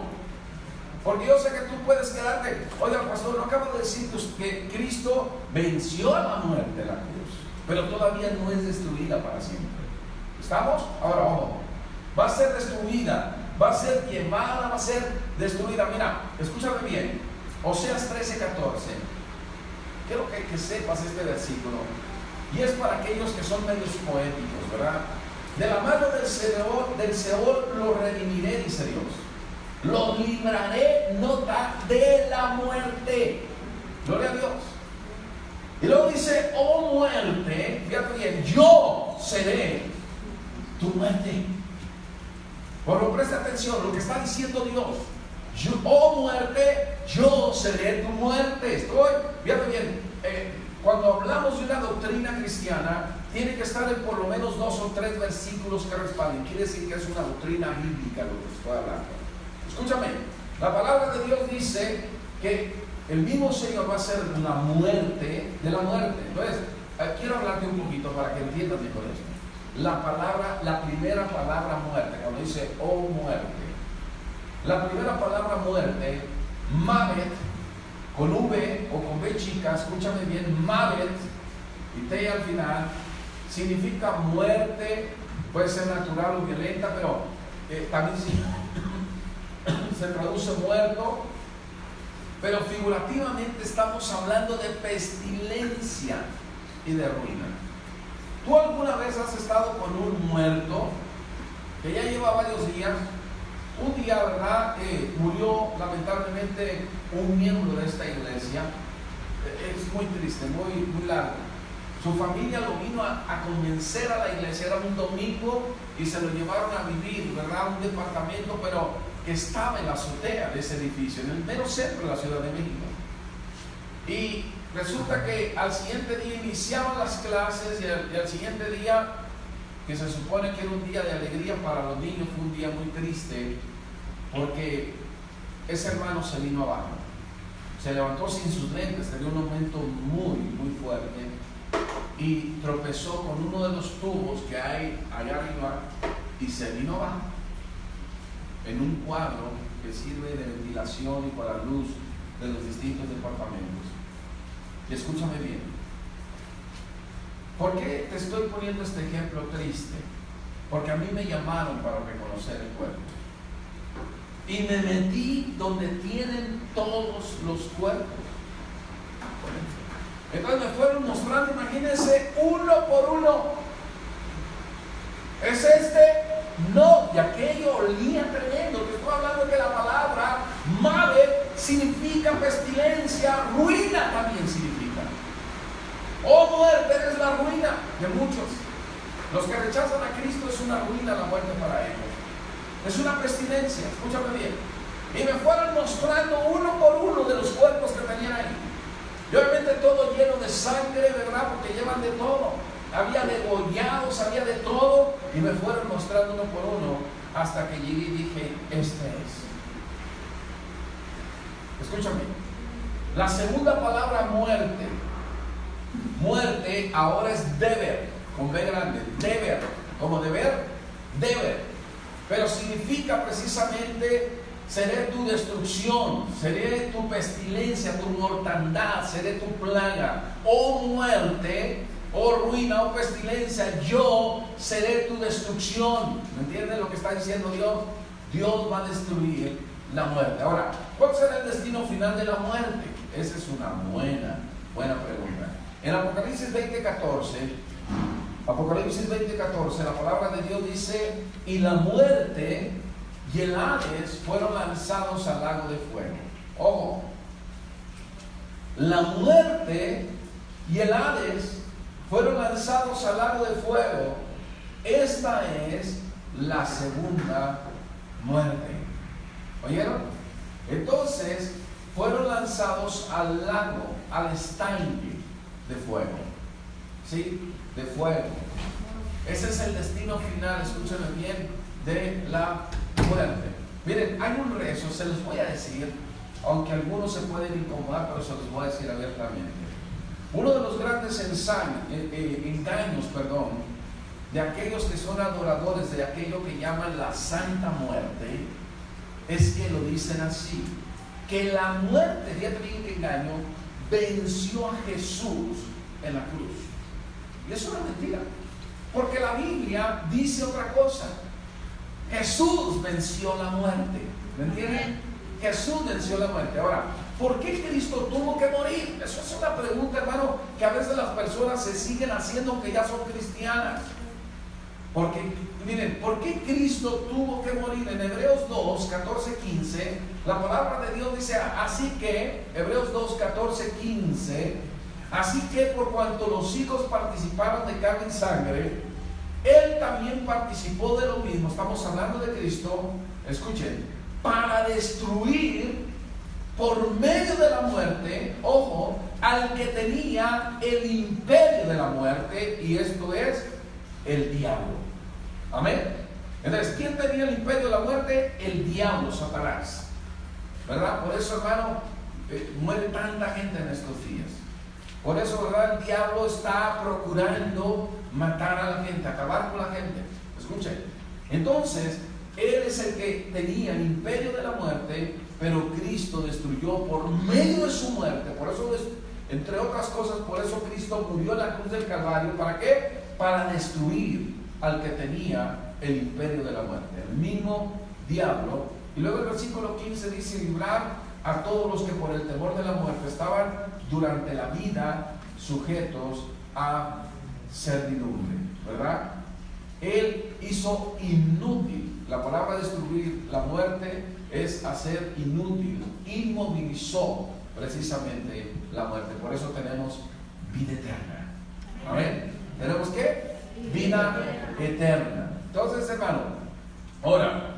porque yo sé que tú puedes quedarte: oiga, pastor, no acabo de decir que Cristo venció a la muerte en la cruz, pero todavía no es destruida para siempre. ¿Estamos? Ahora, ojo, va a ser destruida, va a ser llevada, va a ser destruida. Mira, escúchame bien, Oseas 13:14. Quiero que sepas este versículo, y es para aquellos que son medios poéticos, ¿verdad? De la mano del Seol lo redimiré, dice Dios. Lo libraré, nota, de la muerte. Gloria a Dios. Y luego dice: oh muerte, fíjate bien, yo seré tu muerte. Bueno, presta atención lo que está diciendo Dios. Oh muerte, yo seré tu muerte. Fíjate bien, cuando hablamos de una doctrina cristiana, tiene que estar en por lo menos 2 o 3 versículos que respalden. Quiere decir que es una doctrina bíblica lo que estoy hablando. Escúchame, la palabra de Dios dice que el mismo Señor va a hacer la muerte de la muerte. Entonces, quiero hablarte un poquito para que entiendas mejor esto. La primera palabra muerte, cuando dice oh muerte, la primera palabra muerte, Mavet, con V o con B chica, escúchame bien, Mavet, y T al final, significa muerte. Puede ser natural o violenta, pero también se traduce muerto. Pero figurativamente estamos hablando de pestilencia y de ruina. ¿Tú alguna vez has estado con un muerto que ya lleva varios días? Un día, ¿verdad? Murió lamentablemente un miembro de esta iglesia. Es muy triste, muy largo. Su familia lo vino a convencer a la iglesia. Era un domingo y se lo llevaron a vivir, ¿verdad? Un departamento, pero que estaba en la azotea de ese edificio, en el mero centro de la Ciudad de México. Y resulta que al siguiente día iniciaban las clases, y al siguiente día, que se supone que era un día de alegría para los niños, fue un día muy triste, porque ese hermano se vino abajo. Se levantó sin sus lentes, tenía un momento muy fuerte, y tropezó con uno de los tubos que hay allá arriba y se vino abajo en un cuadro que sirve de ventilación y para luz de los distintos departamentos. Y escúchame bien, ¿por qué te estoy poniendo este ejemplo triste? Porque a mí me llamaron para reconocer el cuerpo, y me metí donde tienen todos los cuerpos. Entonces me fueron mostrando, imagínense, uno por uno. ¿Es este? No, y aquello olía tremendo. Te estoy hablando que la palabra Mavet significa pestilencia, ruina también significa. Oh muerte, eres la ruina de muchos. Los que rechazan a Cristo es una ruina la muerte para ellos. Es una pestilencia, escúchame bien. Y me fueron mostrando uno por uno de los cuerpos que tenían ahí. Y obviamente todo lleno de sangre, ¿verdad? Porque llevan de todo. Había degollados, había de todo. Y me fueron mostrando uno por uno hasta que llegué y dije: este es. Escúchame. La segunda palabra muerte. Muerte ahora es deber, con B grande. Deber, como deber, deber. Pero significa precisamente: seré tu destrucción, seré tu pestilencia, tu mortandad, seré tu plaga. Oh muerte, oh ruina, oh pestilencia, yo seré tu destrucción. ¿Me entienden lo que está diciendo Dios? Dios va a destruir la muerte. Ahora, ¿cuál será el destino final de la muerte? Esa es una buena pregunta. En Apocalipsis 20:14, la palabra de Dios dice: y la muerte y el Hades fueron lanzados al lago de fuego. Ojo, la muerte y el Hades fueron lanzados al lago de fuego. Esta es la segunda muerte. ¿Oyeron? Entonces fueron lanzados al lago, al estanque de fuego. ¿Sí? De fuego. Ese es el destino final, escúchenme bien, de la muerte. Miren, hay un rezo, se los voy a decir, aunque algunos se pueden incomodar, pero se los voy a decir abiertamente. Uno de los grandes engaños, de aquellos que son adoradores de aquello que llaman la Santa Muerte, es que lo dicen así, que la muerte, fíjate bien que engaño, venció a Jesús en la cruz. Y eso es una mentira, porque la Biblia dice otra cosa. Jesús venció la muerte, ¿me entienden? Jesús venció la muerte. Ahora, ¿por qué Cristo tuvo que morir? Eso es una pregunta, hermano, que a veces las personas se siguen haciendo, que ya son cristianas. Porque, miren, ¿por qué Cristo tuvo que morir? En Hebreos 2, 14, 15, la palabra de Dios dice así que, Hebreos 2, 14, 15, así que por cuanto los hijos participaron de carne y sangre, Él también participó de lo mismo. Estamos hablando de Cristo, escuchen, para destruir por medio de la muerte, ojo, al que tenía el imperio de la muerte, y esto es el diablo. Amén. Entonces, ¿quién tenía el imperio de la muerte? El diablo, Satanás. ¿Verdad? Por eso, hermano, muere tanta gente en estos días. Por eso, ¿verdad? El diablo está procurando matar a la gente, acabar con la gente. Escuchen. Entonces, Él es el que tenía el imperio de la muerte, pero Cristo destruyó por medio de su muerte. Por eso, entre otras cosas, por eso Cristo murió en la cruz del Calvario. ¿Para qué? Para destruir al que tenía el imperio de la muerte, el mismo diablo. Y luego el versículo 15 dice: librar a todos los que por el temor de la muerte estaban durante la vida sujetos a servidumbre, ¿verdad? Él hizo inútil, la palabra destruir la muerte es hacer inútil, inmovilizó precisamente la muerte. Por eso tenemos vida eterna. Amén. ¿Tenemos qué? Vida eterna. Entonces, hermano, ahora,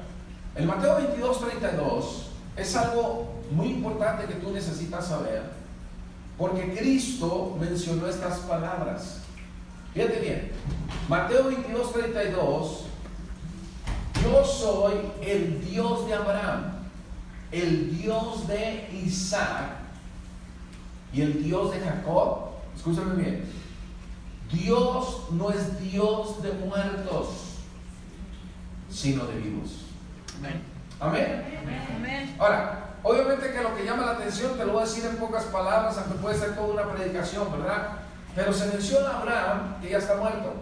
el Mateo 22:32 es algo muy importante que tú necesitas saber, porque Cristo mencionó estas palabras. Fíjate bien, Mateo 22:32, yo soy el Dios de Abraham, el Dios de Isaac y el Dios de Jacob. Escúchame bien. Dios no es Dios de muertos, sino de vivos. Amén. Amén. Amén. Ahora, obviamente que lo que llama la atención, te lo voy a decir en pocas palabras, aunque puede ser toda una predicación, ¿verdad? Pero se menciona a Abraham, que ya está muerto.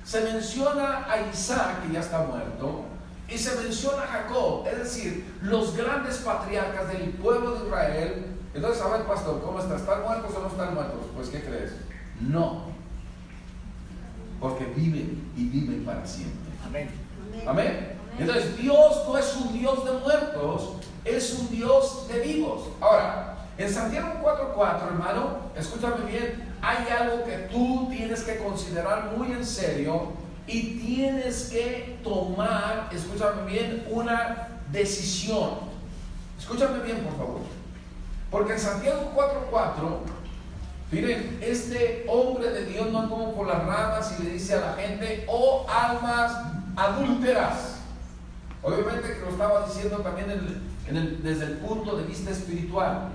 Se menciona a Isaac, que ya está muerto. Y se menciona a Jacob, es decir, los grandes patriarcas del pueblo de Israel. Entonces, a ver, pastor, ¿cómo está? ¿Están muertos o no están muertos? Pues, ¿qué crees? No. Porque viven y viven para siempre. Amén. Amén. Entonces, Dios no es un Dios de muertos, es un Dios de vivos. Ahora, en Santiago 4:4, hermano, escúchame bien, hay algo que tú tienes que considerar muy en serio y tienes que tomar, escúchame bien, una decisión. Escúchame bien, por favor. Porque en Santiago 4:4, miren, este hombre de Dios no anduvo por las ramas y le dice a la gente: oh almas adúlteras. Obviamente que lo estaba diciendo también desde el punto de vista espiritual.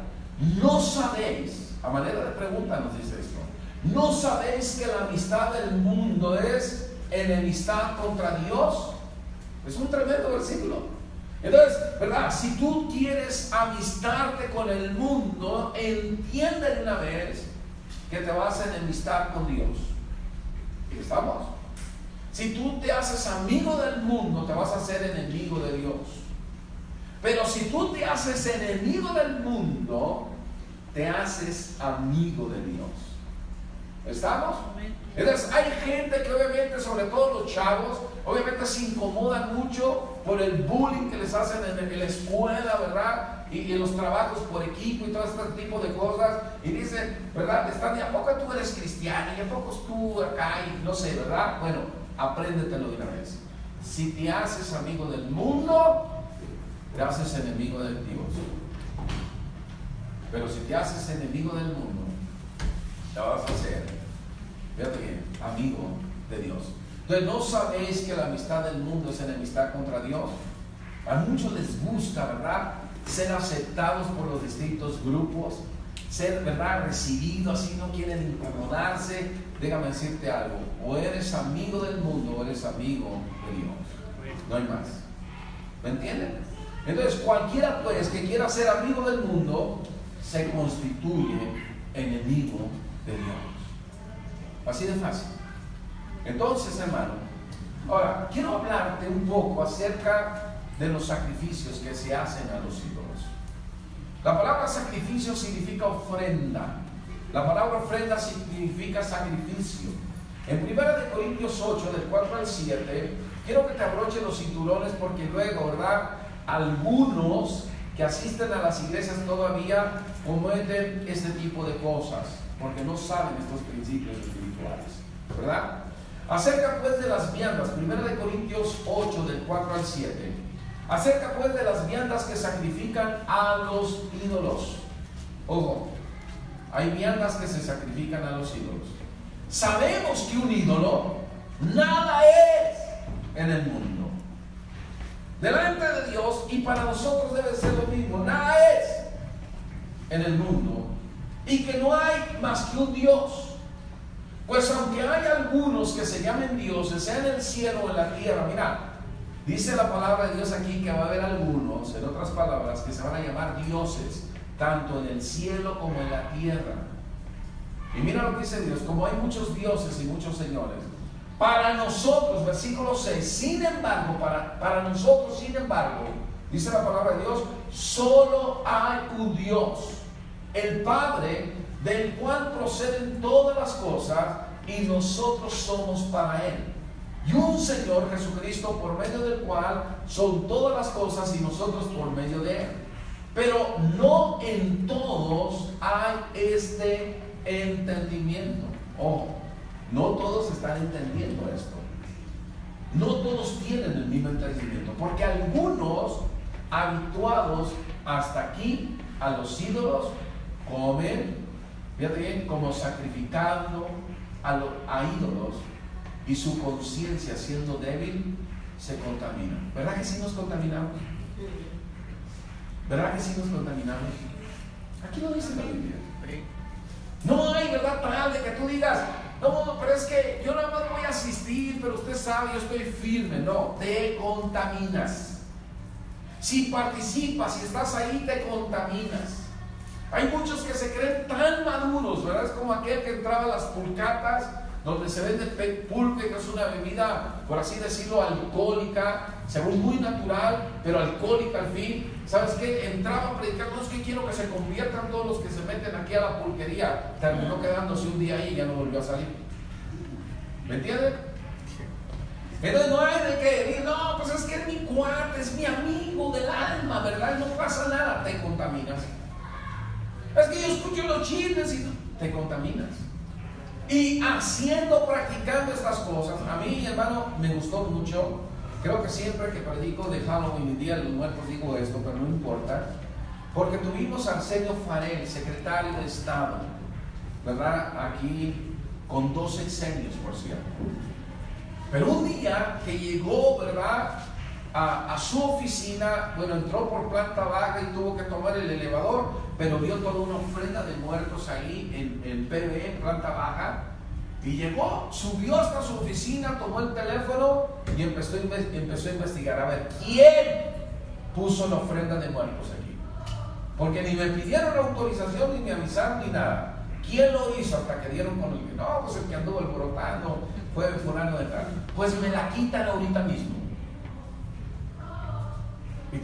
¿No sabéis? A manera de pregunta nos dice esto. ¿No sabéis que la amistad del mundo es enemistad contra Dios? Es un tremendo versículo. Entonces, ¿verdad? Si tú quieres amistarte con el mundo, entiende de una vez que te vas a enemistar con Dios. ¿Estamos? Si tú te haces amigo del mundo, te vas a hacer enemigo de Dios. Pero si tú te haces enemigo del mundo, te haces amigo de Dios. ¿Estamos? Entonces hay gente que obviamente, sobre todo los chavos, obviamente se incomodan mucho por el bullying que les hacen en la escuela, ¿verdad? Y en los trabajos por equipo y todo este tipo de cosas. Y dicen, ¿verdad? Están, ¿y a poco tú eres cristiano? ¿Y a poco tú acá? Y no sé, ¿verdad? Bueno, apréndetelo de una vez. Si te haces amigo del mundo, te haces enemigo de Dios. Pero si te haces enemigo del mundo, te vas a hacer, fíjate bien, amigo de Dios. Entonces, ¿no sabéis que la amistad del mundo es enemistad contra Dios? A muchos les gusta, ¿verdad?, ser aceptados por los distintos grupos, ser, ¿verdad?, recibidos, así no quieren incomodarse. Déjame decirte algo, o eres amigo del mundo o eres amigo de Dios. No hay más. ¿Me entienden? Entonces, cualquiera pues que quiera ser amigo del mundo se constituye enemigo de Dios. Así de fácil. Entonces, hermano, ahora quiero hablarte un poco acerca de los sacrificios que se hacen a los ídolos. La palabra sacrificio significa ofrenda. La palabra ofrenda significa sacrificio. En 1 Corintios 8, del 4 al 7, quiero que te abroches los cinturones porque luego, ¿verdad?, algunos que asisten a las iglesias todavía cometen este tipo de cosas porque no saben estos principios espirituales, ¿verdad? Acerca pues de las viandas, 1 Corintios 8 del 4 al 7, acerca pues de las viandas que sacrifican a los ídolos. Ojo, hay viandas que se sacrifican a los ídolos. Sabemos que un ídolo nada es en el mundo delante de Dios, y para nosotros debe ser lo mismo. Nada es en el mundo, y que no hay más que un Dios. Pues aunque hay algunos que se llamen dioses, sea en el cielo o en la tierra, mira, dice la palabra de Dios aquí que va a haber algunos, en otras palabras, que se van a llamar dioses, tanto en el cielo como en la tierra. Y mira lo que dice Dios, como hay muchos dioses y muchos señores, para nosotros, versículo 6, sin embargo, para nosotros, sin embargo, dice la palabra de Dios, solo hay un Dios, el Padre, del cual proceden todas las cosas, y nosotros somos para Él. Y un Señor Jesucristo, por medio del cual son todas las cosas, y nosotros por medio de Él. Pero no en todos hay este entendimiento. Ojo, no todos están entendiendo esto. No todos tienen el mismo entendimiento, porque algunos, habituados hasta aquí a los ídolos, comen, fíjate bien, como sacrificando a ídolos, y su conciencia, siendo débil, se contamina. ¿Verdad que sí nos contaminamos? ¿Verdad que sí nos contaminamos? Aquí lo dice la Biblia. No hay, ¿verdad?, tal de que tú digas, no, pero es que yo nada más voy a asistir, pero usted sabe, yo estoy firme. No, te contaminas. Si participas, si estás ahí, te contaminas. Hay muchos que se creen tan maduros, ¿verdad? Es como aquel que entraba a las pulcatas, donde se vende pulque, que es una bebida, por así decirlo, alcohólica, según muy natural, pero alcohólica al fin. ¿Sabes qué? Entraba a predicar, no es que quiero que se conviertan todos los que se meten aquí a la pulquería. Terminó quedándose un día ahí y ya no volvió a salir. ¿Me entienden? Entonces no hay de que decir, no, pues es que es mi cuate, es mi amigo del alma, ¿verdad? No pasa nada, te contaminas. Es que yo escucho los chismes y te contaminas. Y practicando estas cosas, a mí, hermano, me gustó mucho. Creo que siempre que predico de Halloween y Día de los Muertos digo esto, pero no importa, porque tuvimos a Arsenio Farel, secretario de Estado, ¿verdad?, aquí con 2 sexenios, por cierto. Pero un día que llegó, ¿verdad?, a su oficina, bueno, entró por planta baja y tuvo que tomar el elevador, pero vio toda una ofrenda de muertos ahí en PB, planta baja, y llegó, subió hasta su oficina, tomó el teléfono y empezó a investigar, a ver, ¿quién puso la ofrenda de muertos aquí? Porque ni me pidieron autorización, ni me avisaron, ni nada. ¿Quién lo hizo? Hasta que dieron con el que, no, pues el que anduvo alborotando fue el fulano de tal. Pues me la quitan ahorita mismo.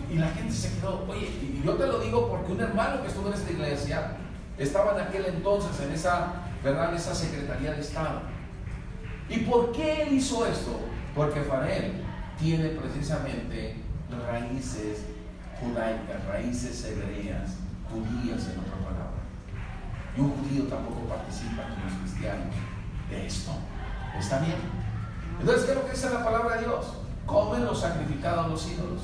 Y la gente se quedó, oye, y yo te lo digo porque un hermano que estuvo en esta iglesia estaba en aquel entonces en esa, ¿verdad?, en esa Secretaría de Estado. ¿Y por qué él hizo esto? Porque Farel tiene precisamente raíces judaicas, raíces hebreas, judías en otra palabra. Y un judío tampoco participa con los cristianos de esto. ¿Está bien? Entonces, ¿qué es lo que dice la palabra de Dios? Comen lo sacrificado a los ídolos.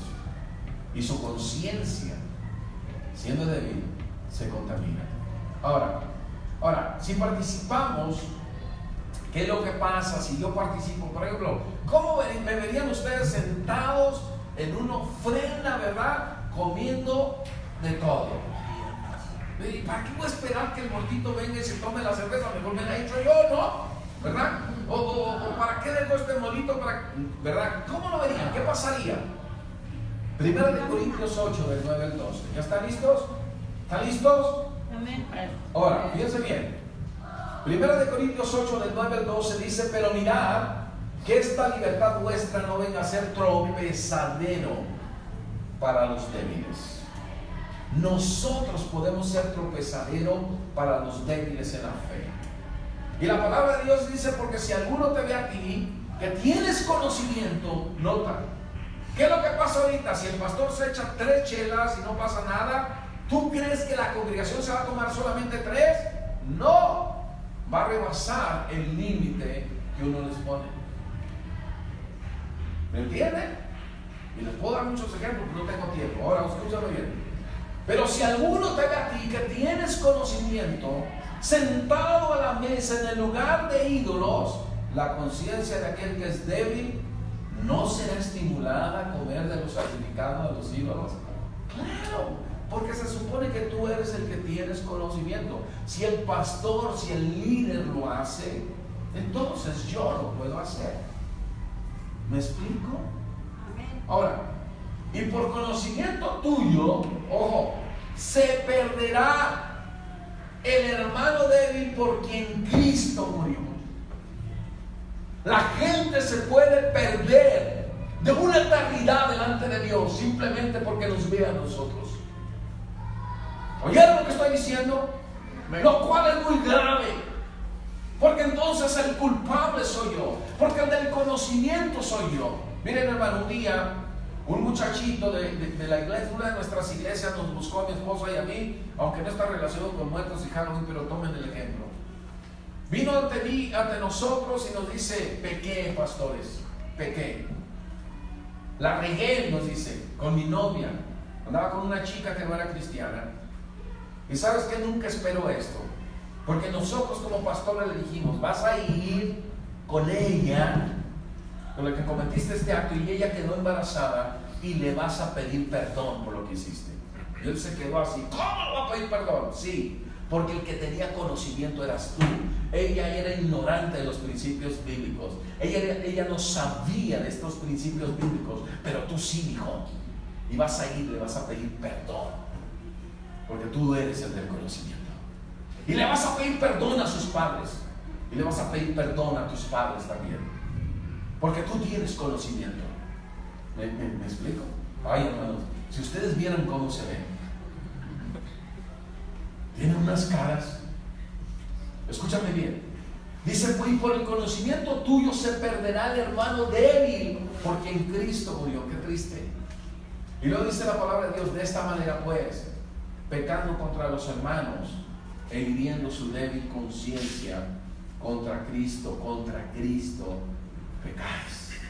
Y su conciencia, siendo débil, se contamina. Ahora, si participamos, ¿qué es lo que pasa si yo participo? Por ejemplo, ¿cómo me verían ustedes sentados en una ofrenda, verdad? Comiendo de todo. ¿Y para qué voy a esperar que el gordito venga y se tome la cerveza? Mejor me la he hecho yo, ¿no? ¿Verdad? O ¿para qué dejo este molito? ¿Verdad? ¿Cómo lo verían? ¿Qué pasaría? Primera de Corintios 8, del 9 al 12. ¿Ya están listos? ¿Están listos? Amén. Ahora, fíjense bien. Primera de Corintios 8, del 9 al 12 dice: pero mirad que esta libertad vuestra no venga a ser tropezadero para los débiles. Nosotros podemos ser tropezadero para los débiles en la fe. Y la palabra de Dios dice: porque si alguno te ve a ti, que tienes conocimiento, nota. ¿Qué es lo que pasa ahorita? Si el pastor se echa 3 chelas y no pasa nada, ¿tú crees que la congregación se va a tomar solamente 3? No, va a rebasar el límite que uno les pone. ¿Me entienden? Y les puedo dar muchos ejemplos, pero no tengo tiempo. Ahora, escúchame bien. Pero si alguno te ve a ti que tienes conocimiento, sentado a la mesa en el lugar de ídolos, la conciencia de aquel que es débil no será estimulada a comer de los sacrificados a los ídolos. Claro, porque se supone que tú eres el que tienes conocimiento. Si el pastor, si el líder lo hace, entonces yo lo puedo hacer. ¿Me explico? Ahora, y por conocimiento tuyo, ojo, se perderá el hermano débil por quien Cristo murió. La gente se puede perder de una eternidad delante de Dios simplemente porque nos ve a nosotros. ¿Oyeron lo que estoy diciendo? Lo cual es muy grave, porque entonces el culpable soy yo, porque el del conocimiento soy yo. Miren, hermano, un día un muchachito de la iglesia, una de nuestras iglesias, nos buscó a mi esposa y a mí, aunque no está relacionado con muertos y Halloween, pero tomen el ejemplo. Vino ante nosotros y nos dice: pequé, pastores, pequé. La regué, nos dice, con mi novia. Andaba con una chica que no era cristiana. Y sabes que nunca esperó esto, porque nosotros como pastores le dijimos: vas a ir con ella, con la que cometiste este acto, y ella quedó embarazada, y le vas a pedir perdón por lo que hiciste. Y él se quedó así: ¿cómo le va a pedir perdón? Sí, porque el que tenía conocimiento eras tú. Ella era ignorante de los principios bíblicos. Ella no sabía de estos principios bíblicos, pero tú sí, hijo. Y vas a ir, le vas a pedir perdón, porque tú eres el del conocimiento. Y le vas a pedir perdón a sus padres, y le vas a pedir perdón a tus padres también, porque tú tienes conocimiento. ¿Me explico? Ay, hermanos, si ustedes vieran cómo se ven, tienen unas caras. Escúchame bien. Dice: pues por el conocimiento tuyo se perderá el hermano débil, porque en Cristo murió. Qué triste. Y luego dice la palabra de Dios: de esta manera pues, pecando contra los hermanos e hiriendo su débil conciencia, contra Cristo pecáis.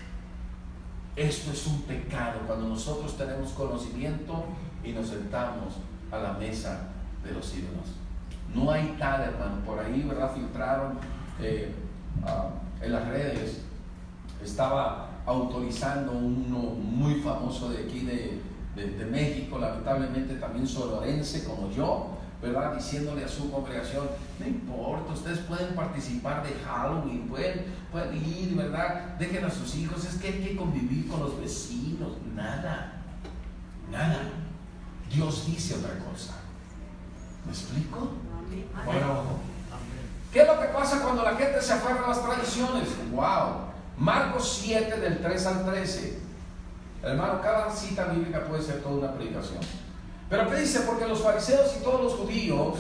Esto es un pecado cuando nosotros tenemos conocimiento y nos sentamos a la mesa de los ídolos. No hay tal, hermano. Por ahí, ¿verdad?, filtraron en las redes. Estaba autorizando uno muy famoso de aquí de México, lamentablemente también sonorense como yo, ¿verdad?, diciéndole a su congregación: no importa, ustedes pueden participar de Halloween, pueden ir, ¿verdad?, dejen a sus hijos, es que hay que convivir con los vecinos. Nada. Dios dice otra cosa. ¿Me explico? Ahora, ojo. ¿Qué es lo que pasa cuando la gente se aferra a las tradiciones? Wow. Marcos 7, del 3 al 13. Hermano, cada cita bíblica puede ser toda una predicación. Pero ¿qué dice? Porque los fariseos y todos los judíos,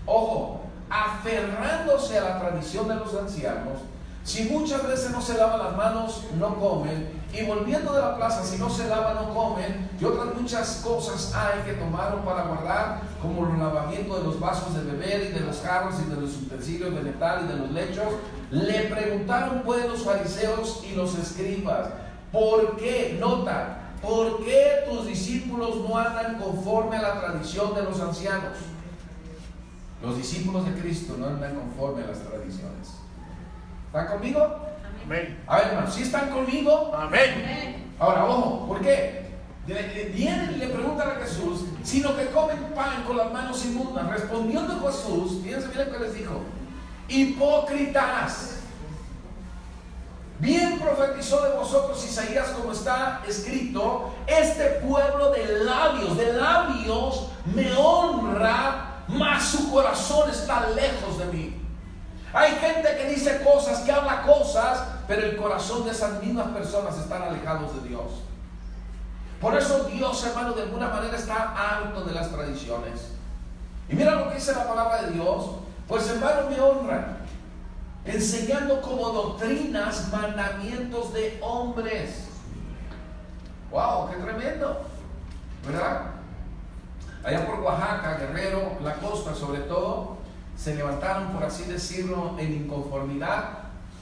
ojo, aferrándose a la tradición de los ancianos, si muchas veces no se lavan las manos, no comen, y volviendo de la plaza, si no se lavan, no comen, y otras muchas cosas hay que tomaron para guardar, como el lavamiento de los vasos de beber, y de los jarros, y de los utensilios de metal, y de los lechos. Le preguntaron pues los fariseos y los escribas, ¿por qué? Nota, ¿por qué tus discípulos no andan conforme a la tradición de los ancianos? Los discípulos de Cristo no andan conforme a las tradiciones. ¿Están conmigo? Amén. A ver, hermanos, ¿sí están conmigo? Amén. Ahora, ojo, ¿por qué? Vienen y le preguntan a Jesús, sino que comen pan con las manos inmundas. Respondiendo Jesús, fíjense bien lo que les dijo: hipócritas, bien profetizó de vosotros Isaías, como está escrito: este pueblo de labios me honra, mas su corazón está lejos de mí. Hay gente que dice cosas, que habla cosas, pero el corazón de esas mismas personas están alejados de Dios. Por eso Dios, hermano, de alguna manera está harto de las tradiciones. Y mira lo que dice la palabra de Dios: pues hermano, me honran, enseñando como doctrinas mandamientos de hombres. ¡Wow! ¡Qué tremendo! ¿Verdad? Allá por Oaxaca, Guerrero, la costa sobre todo, se levantaron, por así decirlo, en inconformidad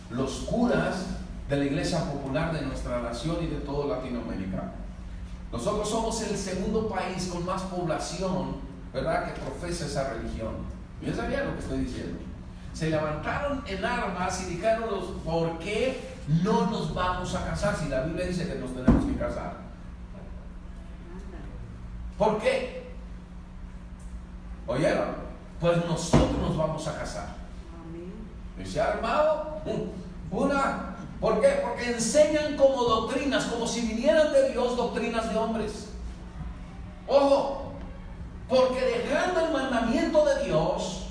los curas de la iglesia popular de nuestra nación y de toda Latinoamérica. Nosotros somos el segundo país con más población, ¿verdad?, que profesa esa religión. Yo sabía lo que estoy diciendo. Se levantaron en armas y dijeron: ¿por qué no nos vamos a casar si la Biblia dice que nos tenemos que casar? ¿Por qué? ¿Oyeron? Pues nosotros nos vamos a casar. Y se ha armado una. ¿Por qué? Porque enseñan como doctrinas, como si vinieran de Dios, doctrinas de hombres. Ojo, porque dejando el mandamiento de Dios,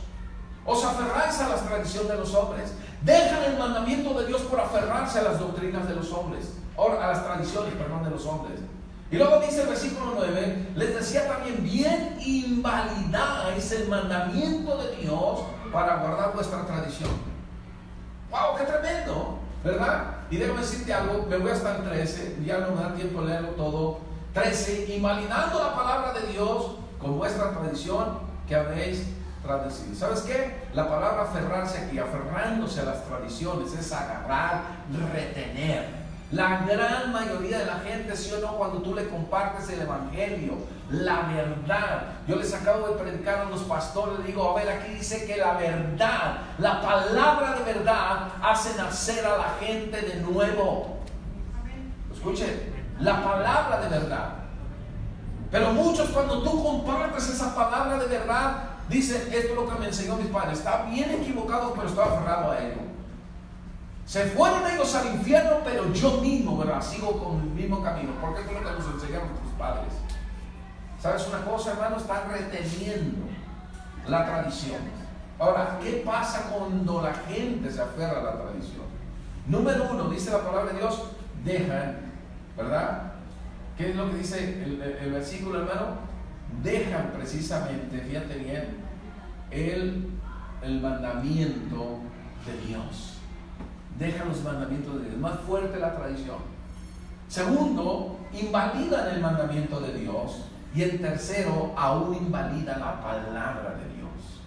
os aferráis a las tradiciones de los hombres. Dejan el mandamiento de Dios por aferrarse a las doctrinas de los hombres, o a las tradiciones, perdón, de los hombres. Y luego dice el versículo 9: les decía también, bien invalidáis el mandamiento de Dios para guardar vuestra tradición. ¡Wow! ¡Qué tremendo! ¿Verdad? Y déjame decirte algo, me voy hasta el 13, ya no me da tiempo de leerlo todo. 13, invalidando la palabra de Dios con vuestra tradición que habéis tradicido. ¿Sabes qué? La palabra aferrarse aquí, aferrándose a las tradiciones, es agarrar, retener. La gran mayoría de la gente, sí o no, cuando tú le compartes el evangelio, la verdad. Yo les acabo de predicar a los pastores, les digo: a ver, aquí dice que la verdad, la palabra de verdad hace nacer a la gente de nuevo. Escuchen, la palabra de verdad. Pero muchos, cuando tú compartes esa palabra de verdad, dicen: esto es lo que me enseñó mis padres. Está bien equivocado, pero estaba aferrado a ello. Se fueron ellos al infierno, pero yo mismo, ¿verdad?, sigo con el mismo camino, porque es lo que nos enseñaron tus padres. ¿Sabes una cosa, hermano? Están reteniendo la tradición. Ahora, ¿qué pasa cuando la gente se aferra a la tradición? Número uno, dice la palabra de Dios: dejan, ¿verdad? ¿Qué es lo que dice el versículo, hermano? Dejan precisamente, fíjate bien, el mandamiento de Dios. Dejan los mandamientos de Dios. Más fuerte la tradición. Segundo, invalidan el mandamiento de Dios. Y en tercero, aún invalidan la palabra de Dios.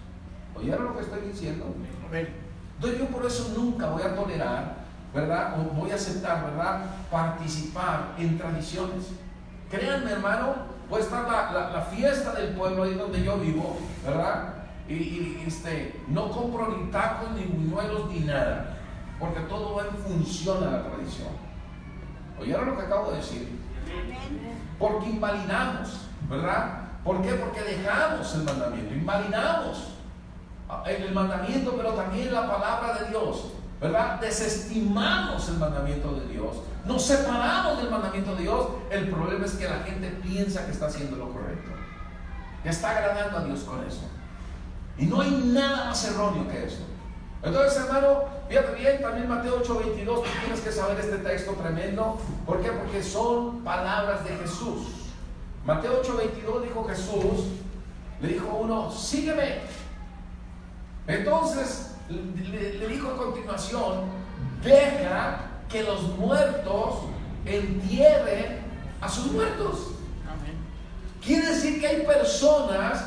¿Oyeron lo que estoy diciendo? Entonces yo por eso nunca voy a tolerar, ¿verdad?, o voy a aceptar, ¿verdad?, participar en tradiciones. Créanme, hermano, puede estar la fiesta del pueblo ahí donde yo vivo, ¿verdad? Y no compro ni tacos, ni buñuelos, ni nada, porque todo va en función a la tradición. ¿Oyeron lo que acabo de decir? Porque invalidamos, ¿verdad? ¿Por qué? Porque dejamos el mandamiento, invalidamos el mandamiento, pero también la palabra de Dios, ¿verdad? Desestimamos el mandamiento de Dios, nos separamos del mandamiento de Dios. El problema es que la gente piensa que está haciendo lo correcto, que está agradando a Dios con eso, y no hay nada más erróneo que eso. Entonces, hermano, Fíjate bien, también Mateo 8:22, tú tienes que saber este texto tremendo. ¿Por qué? Porque son palabras de Jesús. Mateo 8:22 dijo Jesús, le dijo a uno, sígueme. Entonces le dijo a continuación, deja que los muertos entierren a sus muertos. Amén. Quiere decir que hay personas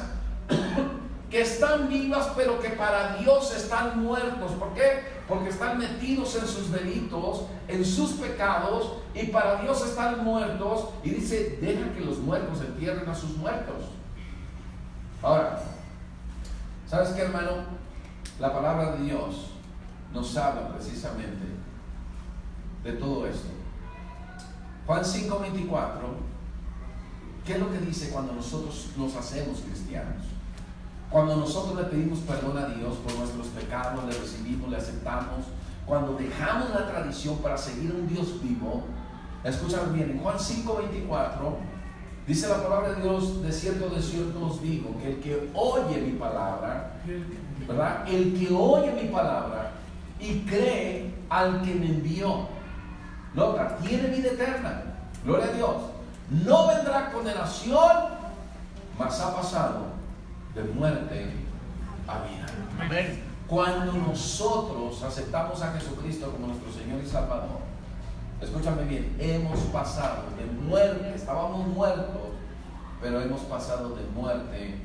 que están vivas pero que para Dios están muertos. ¿Por qué? Porque están metidos en sus delitos, en sus pecados, y para Dios están muertos. Y dice, deja que los muertos entierren a sus muertos. Ahora, ¿sabes qué, hermano? La palabra de Dios nos habla precisamente de todo esto. Juan 5:24, ¿qué es lo que dice cuando nosotros nos hacemos cristianos? Cuando nosotros le pedimos perdón a Dios por nuestros pecados, le recibimos, le aceptamos, cuando dejamos la tradición para seguir a un Dios vivo. Escúchame bien, en Juan 5:24 dice la palabra de Dios, de cierto os digo, que el que oye mi palabra, ¿verdad? El que oye mi palabra y cree al que me envió, nota, tiene vida eterna, gloria a Dios, no vendrá condenación, mas ha pasado de muerte a vida. Amén. Cuando nosotros aceptamos a Jesucristo como nuestro Señor y Salvador, escúchame bien, hemos pasado de muerte, estábamos muertos, pero hemos pasado de muerte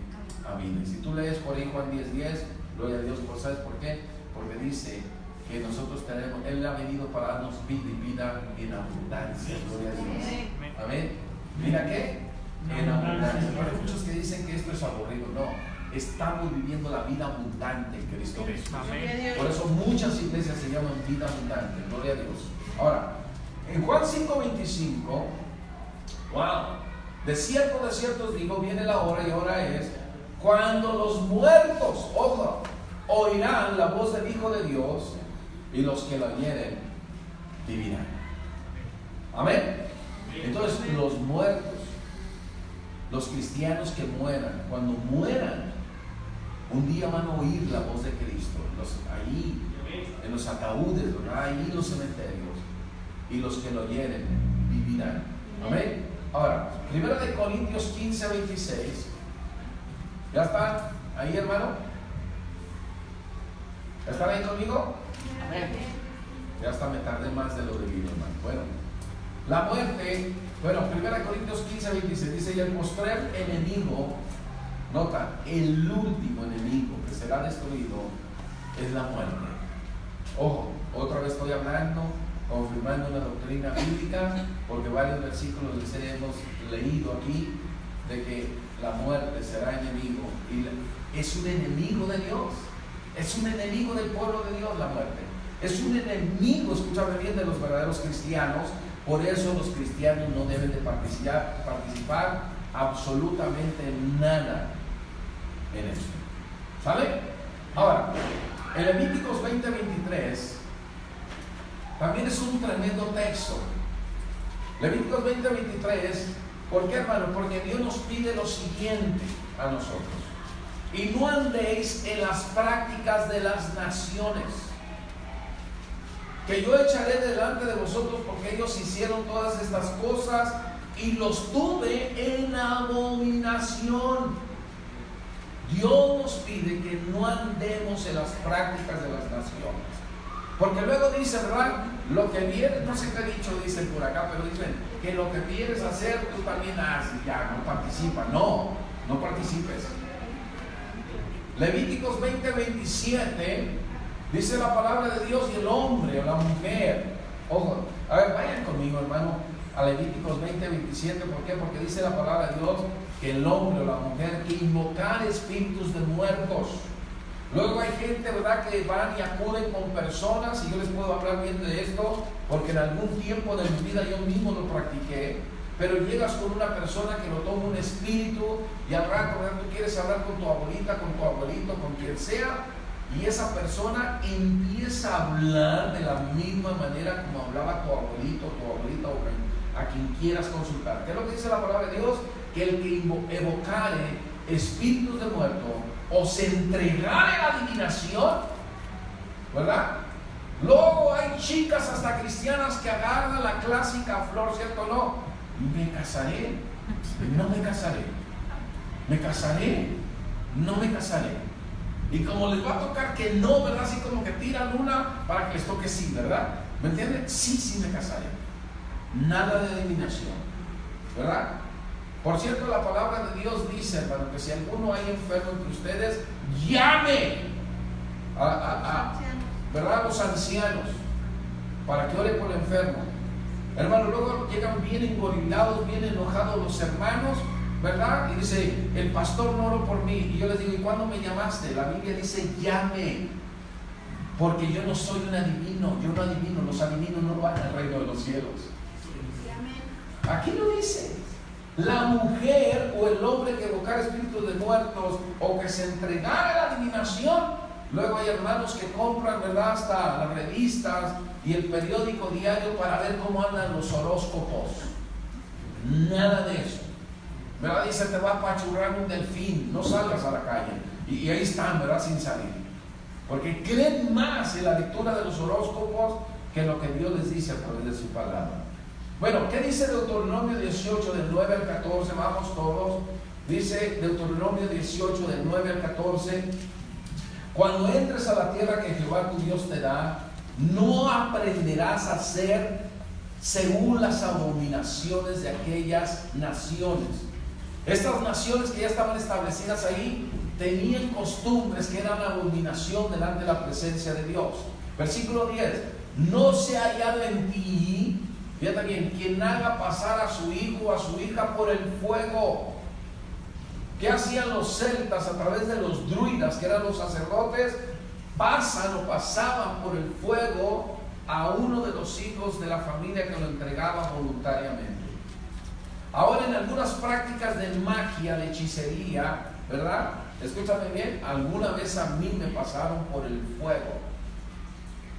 a vida. Y si tú lees por ahí Juan 10:10, gloria a Dios, ¿sabes por qué? Porque dice que nosotros tenemos, Él ha venido para darnos vida y vida en abundancia, gloria a Dios. Amén. ¿Vida qué? En abundancia. Pero hay muchos que dicen que esto es aburrido. No, estamos viviendo la vida abundante en Cristo Jesús. Amén. Por eso muchas iglesias se llaman vida abundante, gloria a Dios. Ahora, en Juan 5:25, wow, de cierto os digo, viene la hora y ahora es cuando los muertos, ojo, oirán la voz del Hijo de Dios, y los que la oyeren vivirán. Amén. Entonces los muertos, los cristianos que mueran, cuando mueran, un día van a oír la voz de Cristo, ahí en los ataúdes, ¿verdad? Ahí en los cementerios, y los que lo oyeren vivirán. Amén. Ahora, 1 Corintios 15:26. ¿Ya están ahí, hermano? ¿Están ahí conmigo? Amén. Ya hasta me tardé más de lo debido, hermano. Bueno, la muerte, 1 Corintios 15:26 dice, y el postrer enemigo, nota, el último enemigo que será destruido es la muerte. Ojo, otra vez estoy hablando, confirmando una doctrina bíblica, porque varios versículos les hemos leído aquí, de que la muerte será enemigo, y es un enemigo de Dios, es un enemigo del pueblo de Dios la muerte, es un enemigo, escúchame bien, de los verdaderos cristianos. Por eso los cristianos no deben de participar absolutamente nada en esto, ¿sale? Ahora, en Levíticos 20:23 también es un tremendo texto. Levíticos 20:23, ¿por qué, hermano? Porque Dios nos pide lo siguiente a nosotros: y no andéis en las prácticas de las naciones, que yo echaré delante de vosotros, porque ellos hicieron todas estas cosas y los tuve en abominación. Dios nos pide que no andemos en las prácticas de las naciones, porque luego dice, ¿verdad? Lo que vieres, no sé qué dicho dicen por acá, pero dicen que lo que quieres hacer tú también haces, ya no participa. No participes. Levíticos 20:27 dice la palabra de Dios, y el hombre o la mujer, ojo, a ver, vayan conmigo, hermano, a Levíticos 20:27. ¿Por qué? Porque dice la palabra de Dios que el hombre o la mujer que invocar espíritus de muertos. Luego hay gente, ¿verdad?, que van y acuden con personas, y yo les puedo hablar bien de esto, porque en algún tiempo de mi vida yo mismo lo practiqué. Pero llegas con una persona que lo toma un espíritu, y al rato, ¿verdad?, tú quieres hablar con tu abuelita, con tu abuelito, con quien sea, y esa persona empieza a hablar de la misma manera como hablaba tu abuelito, tu abuelita, o a quien quieras consultar. ¿Qué es lo que dice la palabra de Dios? Que el que evocare espíritus de muerto o se entregare a la adivinación, ¿verdad? Luego hay chicas hasta cristianas que agarran la clásica flor, ¿cierto o no? Me casaré, no me casaré. Me casaré, no me casaré. Y como les va a tocar que no, ¿verdad? Así como que tiran una para que les toque sí, ¿verdad? ¿Me entienden? Sí me casaré. Nada de adivinación, ¿verdad? Por cierto, la palabra de Dios dice, hermano, que si alguno hay enfermo entre ustedes, llame ¿verdad? Los ancianos para que ore por el enfermo. Hermano, luego llegan bien engorilados, bien enojados los hermanos, ¿verdad? Y dice, el pastor no oró por mí. Y yo les digo, ¿y cuándo me llamaste? La Biblia dice, llame, porque yo no soy un adivino. Yo no adivino, los adivinos no van al reino de los cielos. Aquí lo dice. La mujer o el hombre que evocara espíritus de muertos o que se entregara a la adivinación. Luego hay hermanos que compran, ¿verdad?, hasta las revistas y el periódico diario para ver cómo andan los horóscopos. Nada de eso, ¿verdad? Dice, te va a apachurrar un delfín, no salgas a la calle. Y ahí están, ¿verdad?, sin salir. Porque creen más en la lectura de los horóscopos que lo que Dios les dice a través de su palabra. Bueno, ¿qué dice Deuteronomio 18 del 9 al 14? Vamos todos. Dice Deuteronomio 18 del 9 al 14. Cuando entres a la tierra que Jehová tu Dios te da, no aprenderás a hacer según las abominaciones de aquellas naciones. Estas naciones que ya estaban establecidas ahí tenían costumbres que eran abominación delante de la presencia de Dios. Versículo 10. No se ha hallado en ti, fíjate bien, quien haga pasar a su hijo o a su hija por el fuego. ¿Qué hacían los celtas a través de los druidas, que eran los sacerdotes? Pasaban por el fuego a uno de los hijos de la familia que lo entregaba voluntariamente. Ahora, en algunas prácticas de magia, de hechicería, ¿verdad? Escúchame bien, alguna vez a mí me pasaron por el fuego.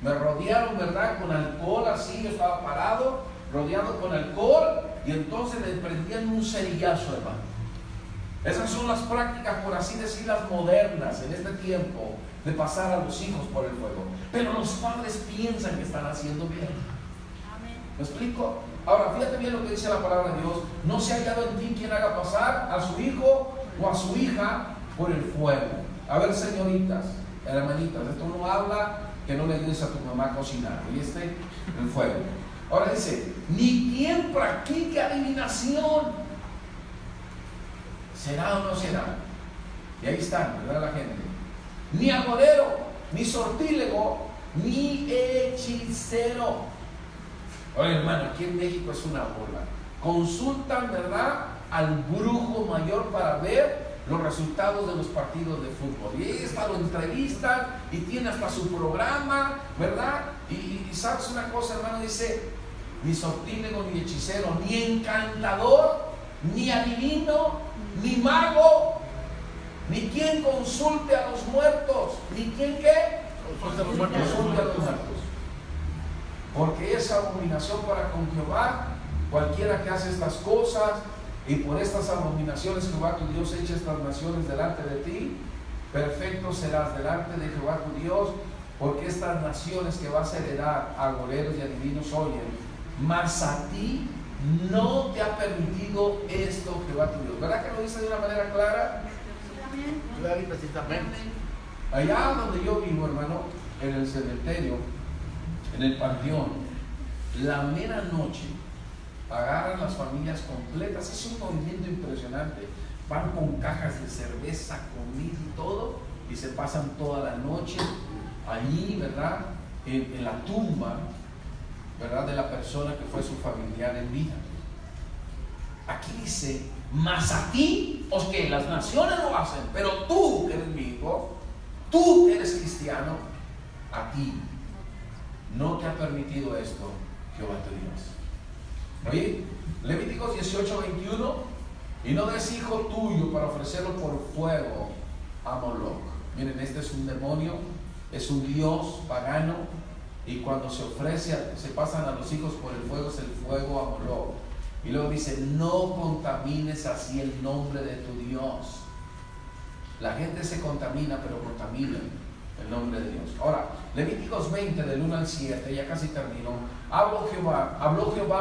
Me rodearon, ¿verdad?, con alcohol, así, yo estaba parado, rodeado con alcohol, y entonces le prendían un cerillazo, hermano. Esas son las prácticas, por así decirlas, modernas en este tiempo, de pasar a los hijos por el fuego. Pero los padres piensan que están haciendo bien. ¿Me explico? Ahora, fíjate bien lo que dice la palabra de Dios. No se ha hallado en ti quien haga pasar a su hijo o a su hija por el fuego. A ver, señoritas, hermanitas, esto no habla que no le ayudes a tu mamá a cocinar. ¿Oíste? El fuego. Ahora dice, ni quien practique adivinación. ¿Será o no será? Y ahí están, ¿verdad, la gente? Ni agorero, ni sortílego, ni hechicero. Oye, hermano, aquí en México es una burla. Consultan, ¿verdad?, al brujo mayor para ver los resultados de los partidos de fútbol. Y ahí está, lo entrevistan y tiene hasta su programa, ¿verdad? Y sabes una cosa, hermano, dice, ni sortílego, ni hechicero, ni encantador, ni adivino, ni mago, ni quien consulte a los muertos, ni quien ¿qué? Consulte a los muertos. Porque esa abominación para con Jehová, cualquiera que hace estas cosas, y por estas abominaciones Jehová tu Dios echa estas naciones delante de ti, perfecto serás delante de Jehová tu Dios, porque estas naciones que vas a heredar, agoreros y adivinos oyen, mas a ti no te ha permitido esto Jehová tu Dios. ¿Verdad que lo dice de una manera clara? Claro y precisamente. Allá donde yo vivo, hermano, en el cementerio, en el panteón, la mera noche agarran las familias completas. Es un movimiento impresionante. Van con cajas de cerveza, comida y todo, y se pasan toda la noche allí, ¿verdad?, en la tumba, ¿verdad?, de la persona que fue su familiar en vida. Aquí dice, mas a ti, o que las naciones lo hacen, pero tú que eres mi hijo, tú que eres cristiano, a ti no te ha permitido esto Jehová tu Dios. Oye, Levíticos 18:21, y no des hijo tuyo para ofrecerlo por fuego a Moloch. Miren, este es un demonio, es un dios pagano, y cuando se ofrece, se pasan a los hijos por el fuego, es el fuego a Moloch. Y luego dice, no contamines así el nombre de tu Dios. La gente se contamina, pero contaminan. el nombre de Dios. Ahora, Levíticos 20, del 1 al 7, ya casi terminó. Habló Jehová a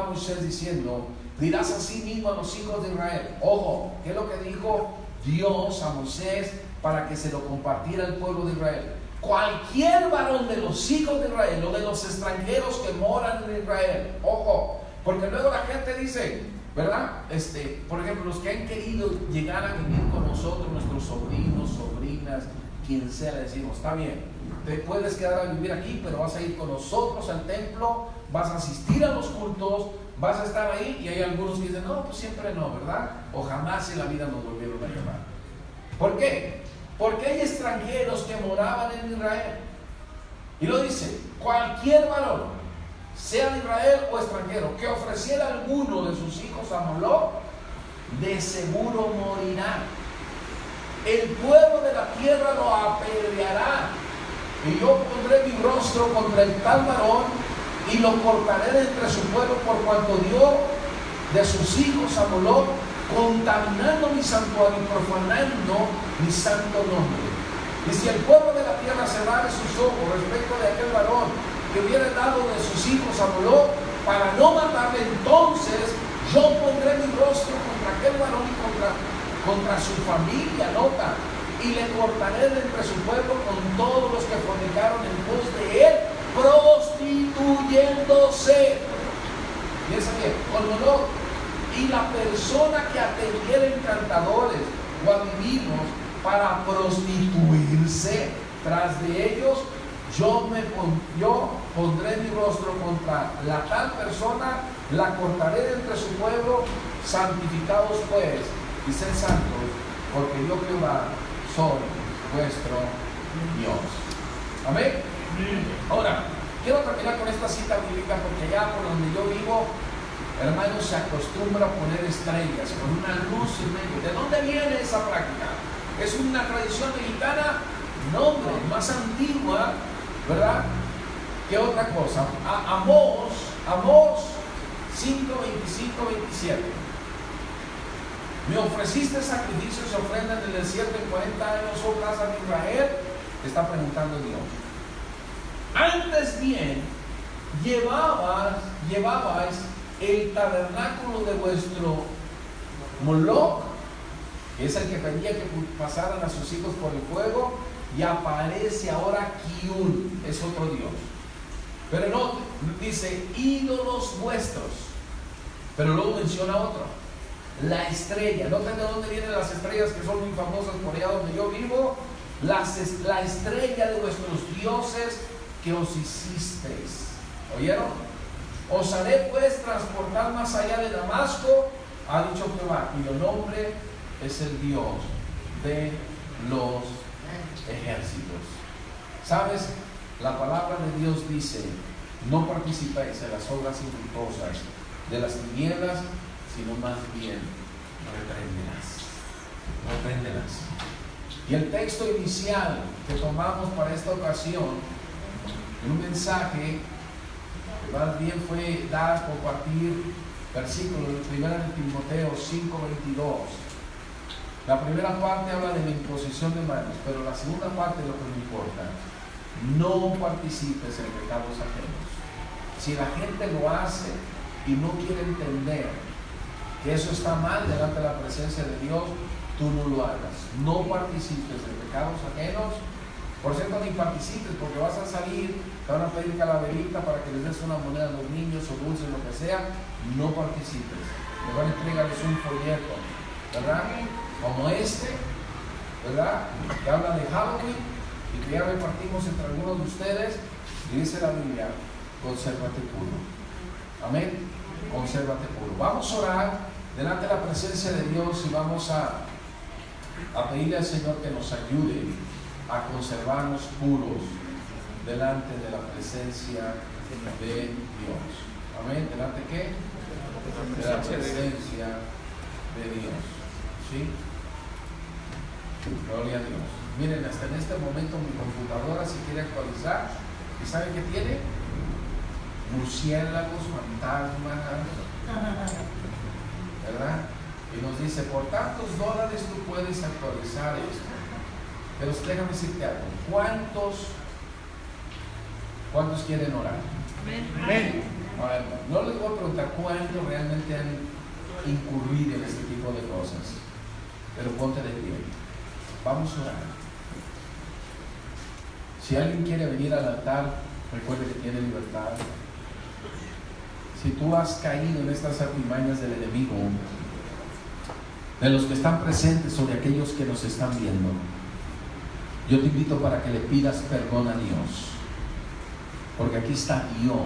Moisés diciendo: dirás así mismo a los hijos de Israel. Ojo, ¿qué es lo que dijo Dios a Moisés para que se lo compartiera al pueblo de Israel? Cualquier varón de los hijos de Israel o de los extranjeros que moran en Israel, ojo, porque luego la gente dice, ¿verdad? Por ejemplo, los que han querido llegar a vivir con nosotros, nuestros sobrinos, sobrinas, quien sea, le decimos: está bien, te puedes quedar a vivir aquí, pero vas a ir con nosotros al templo, vas a asistir a los cultos, vas a estar ahí. Y hay algunos que dicen: no, pues siempre no, ¿verdad? O jamás en la vida nos volvieron a llamar. ¿Por qué? Porque hay extranjeros que moraban en Israel. Y lo dice: cualquier varón, sea de Israel o extranjero, que ofreciera alguno de sus hijos a Moloc, de seguro morirá. El pueblo de la tierra lo apedreará, y yo pondré mi rostro contra el tal varón y lo cortaré de entre su pueblo, por cuanto dio de sus hijos a Moloc, contaminando mi santuario y profanando mi santo nombre. Y si el pueblo de la tierra cerrare sus ojos respecto de aquel varón que hubiera dado de sus hijos a Moloc, para no matarle, entonces yo pondré mi rostro contra aquel varón y contra su familia, nota, y le cortaré de entre su pueblo con todos los que fornicaron en pos de él, prostituyéndose. Piensa bien, con Moloc. Y la persona que atendiera encantadores o adivinos para prostituirse tras de ellos, yo pondré mi rostro contra la tal persona, la cortaré de entre su pueblo. Santificados pues y sed santos, porque yo Jehová soy vuestro Dios. Amén. Ahora, quiero terminar con esta cita bíblica, porque allá por donde yo vivo, hermanos, se acostumbra a poner estrellas con una luz en medio. ¿De dónde viene esa práctica? ¿Es una tradición mexicana? No, hombre, más antigua, ¿verdad? ¿Qué otra cosa? Amós 5, 25, 27. Me ofreciste sacrificios y ofrendas en el desierto en 40 años, oh casa de Israel. Está preguntando Dios. Antes bien, llevabais el tabernáculo de vuestro Moloc, que es el que pedía que pasaran a sus hijos por el fuego, y aparece ahora Kiun, es otro Dios. Pero no, dice ídolos vuestros, pero luego menciona otro, la estrella. ¿Noten de dónde vienen las estrellas que son muy famosas por allá donde yo vivo? La estrella de vuestros dioses que os hicisteis. ¿Oyeron? Os haré pues transportar más allá de Damasco, ha dicho Jehová, cuyo nombre es el Dios de los ejércitos. ¿Sabes? La palabra de Dios dice: no participéis en las obras infructuosas de las tinieblas, sino más bien repréndelas. Y el texto inicial que tomamos para esta ocasión, en un mensaje que más bien fue dar, compartir versículos de 1 Timoteo 5:22. La primera parte habla de la imposición de manos, pero la segunda parte es lo que me importa: no participes en pecados ajenos. Si la gente lo hace y no quiere entender que eso está mal delante de la presencia de Dios, tú no lo hagas. No participes en pecados ajenos. Por cierto, ni participes, porque vas a salir, te van a pedir calaverita para que les des una moneda a los niños o dulces, lo que sea. No participes. Les van a entregarles un folleto, ¿verdad? Como ¿verdad? Que habla de Halloween y que ya repartimos entre algunos de ustedes. Y dice la Biblia: consérvate puro. Amén. Consérvate puro. Vamos a orar delante de la presencia de Dios y vamos a pedirle al Señor que nos ayude a conservarnos puros delante de la presencia de Dios. Amén. ¿Delante qué? De la presencia de Dios. ¿Sí? Gloria a Dios. Miren, hasta en este momento mi computadora se quiere actualizar. ¿Y saben qué tiene? Murciélagos, fantasmas, ¿verdad? Y nos dice: por tantos dólares tú puedes actualizar esto. Pero déjame decirte algo: ¿cuántos ¿Cuántos quieren orar? Amén. Ahora, no les voy a preguntar cuántos realmente han incurrido en este tipo de cosas, pero ponte de pie. Vamos a orar. Si alguien quiere venir al altar, recuerde que tiene libertad. Si tú has caído en estas artimañas del enemigo, de los que están presentes sobre aquellos que nos están viendo, yo te invito para que le pidas perdón a Dios, porque aquí está Dios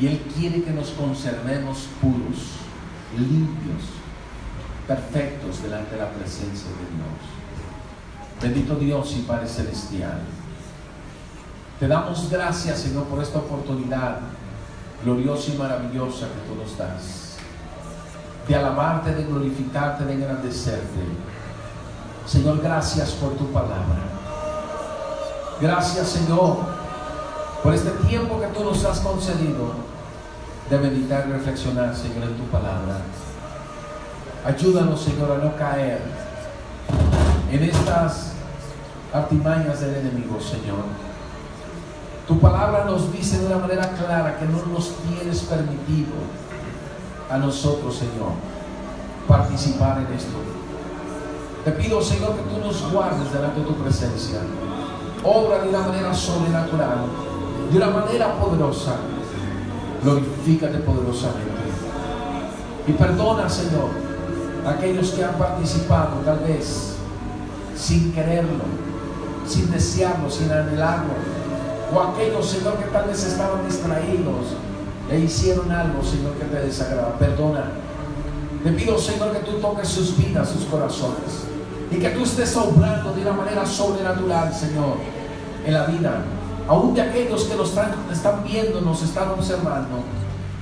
y Él quiere que nos conservemos puros, limpios, perfectos delante de la presencia de Dios. Bendito Dios y Padre Celestial, te damos gracias, Señor, por esta oportunidad gloriosa y maravillosa que tú nos das, de alabarte, de glorificarte, de engrandecerte. Señor, gracias por tu palabra. Gracias, Señor, por este tiempo que tú nos has concedido de meditar y reflexionar, Señor, en tu palabra. Ayúdanos, Señor, a no caer en estas artimañas del enemigo, Señor. Tu palabra nos dice de una manera clara que no nos tienes permitido a nosotros, Señor, participar en esto. Te pido, Señor, que tú nos guardes delante de tu presencia. Obra de una manera sobrenatural, de una manera poderosa. Glorifícate poderosamente. Y perdona, Señor, a aquellos que han participado, tal vez sin quererlo, sin desearlo, sin anhelarlo, o aquellos, Señor, que tal vez estaban distraídos e hicieron algo, Señor, que te desagrada. Perdona. Te pido, Señor, que tú toques sus vidas, sus corazones, y que tú estés obrando de una manera sobrenatural, Señor, en la vida aún de aquellos que nos están viendo, nos están observando,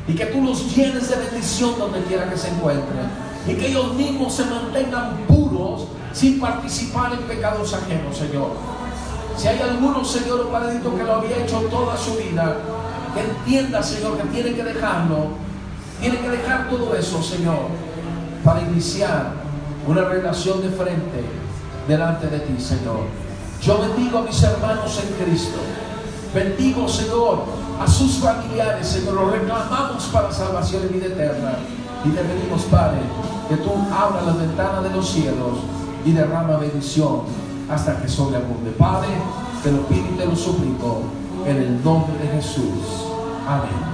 y que tú los llenes de bendición donde quiera que se encuentren, y que ellos mismos se mantengan puros sin participar en pecados ajenos, Señor. Si hay alguno, Señor, Padrecito, que lo había hecho toda su vida, que entienda, Señor, que tiene que dejarlo, tiene que dejar todo eso, Señor, para iniciar una relación de frente delante de ti, Señor. Yo bendigo a mis hermanos en Cristo. Bendigo, Señor, a sus familiares, Señor. Los reclamamos para salvación y vida eterna. Y te pedimos, Padre, que tú abras las ventanas de los cielos y derrama bendición hasta que sobreabunde. Padre, te lo pido y te lo suplico en el nombre de Jesús. Amén.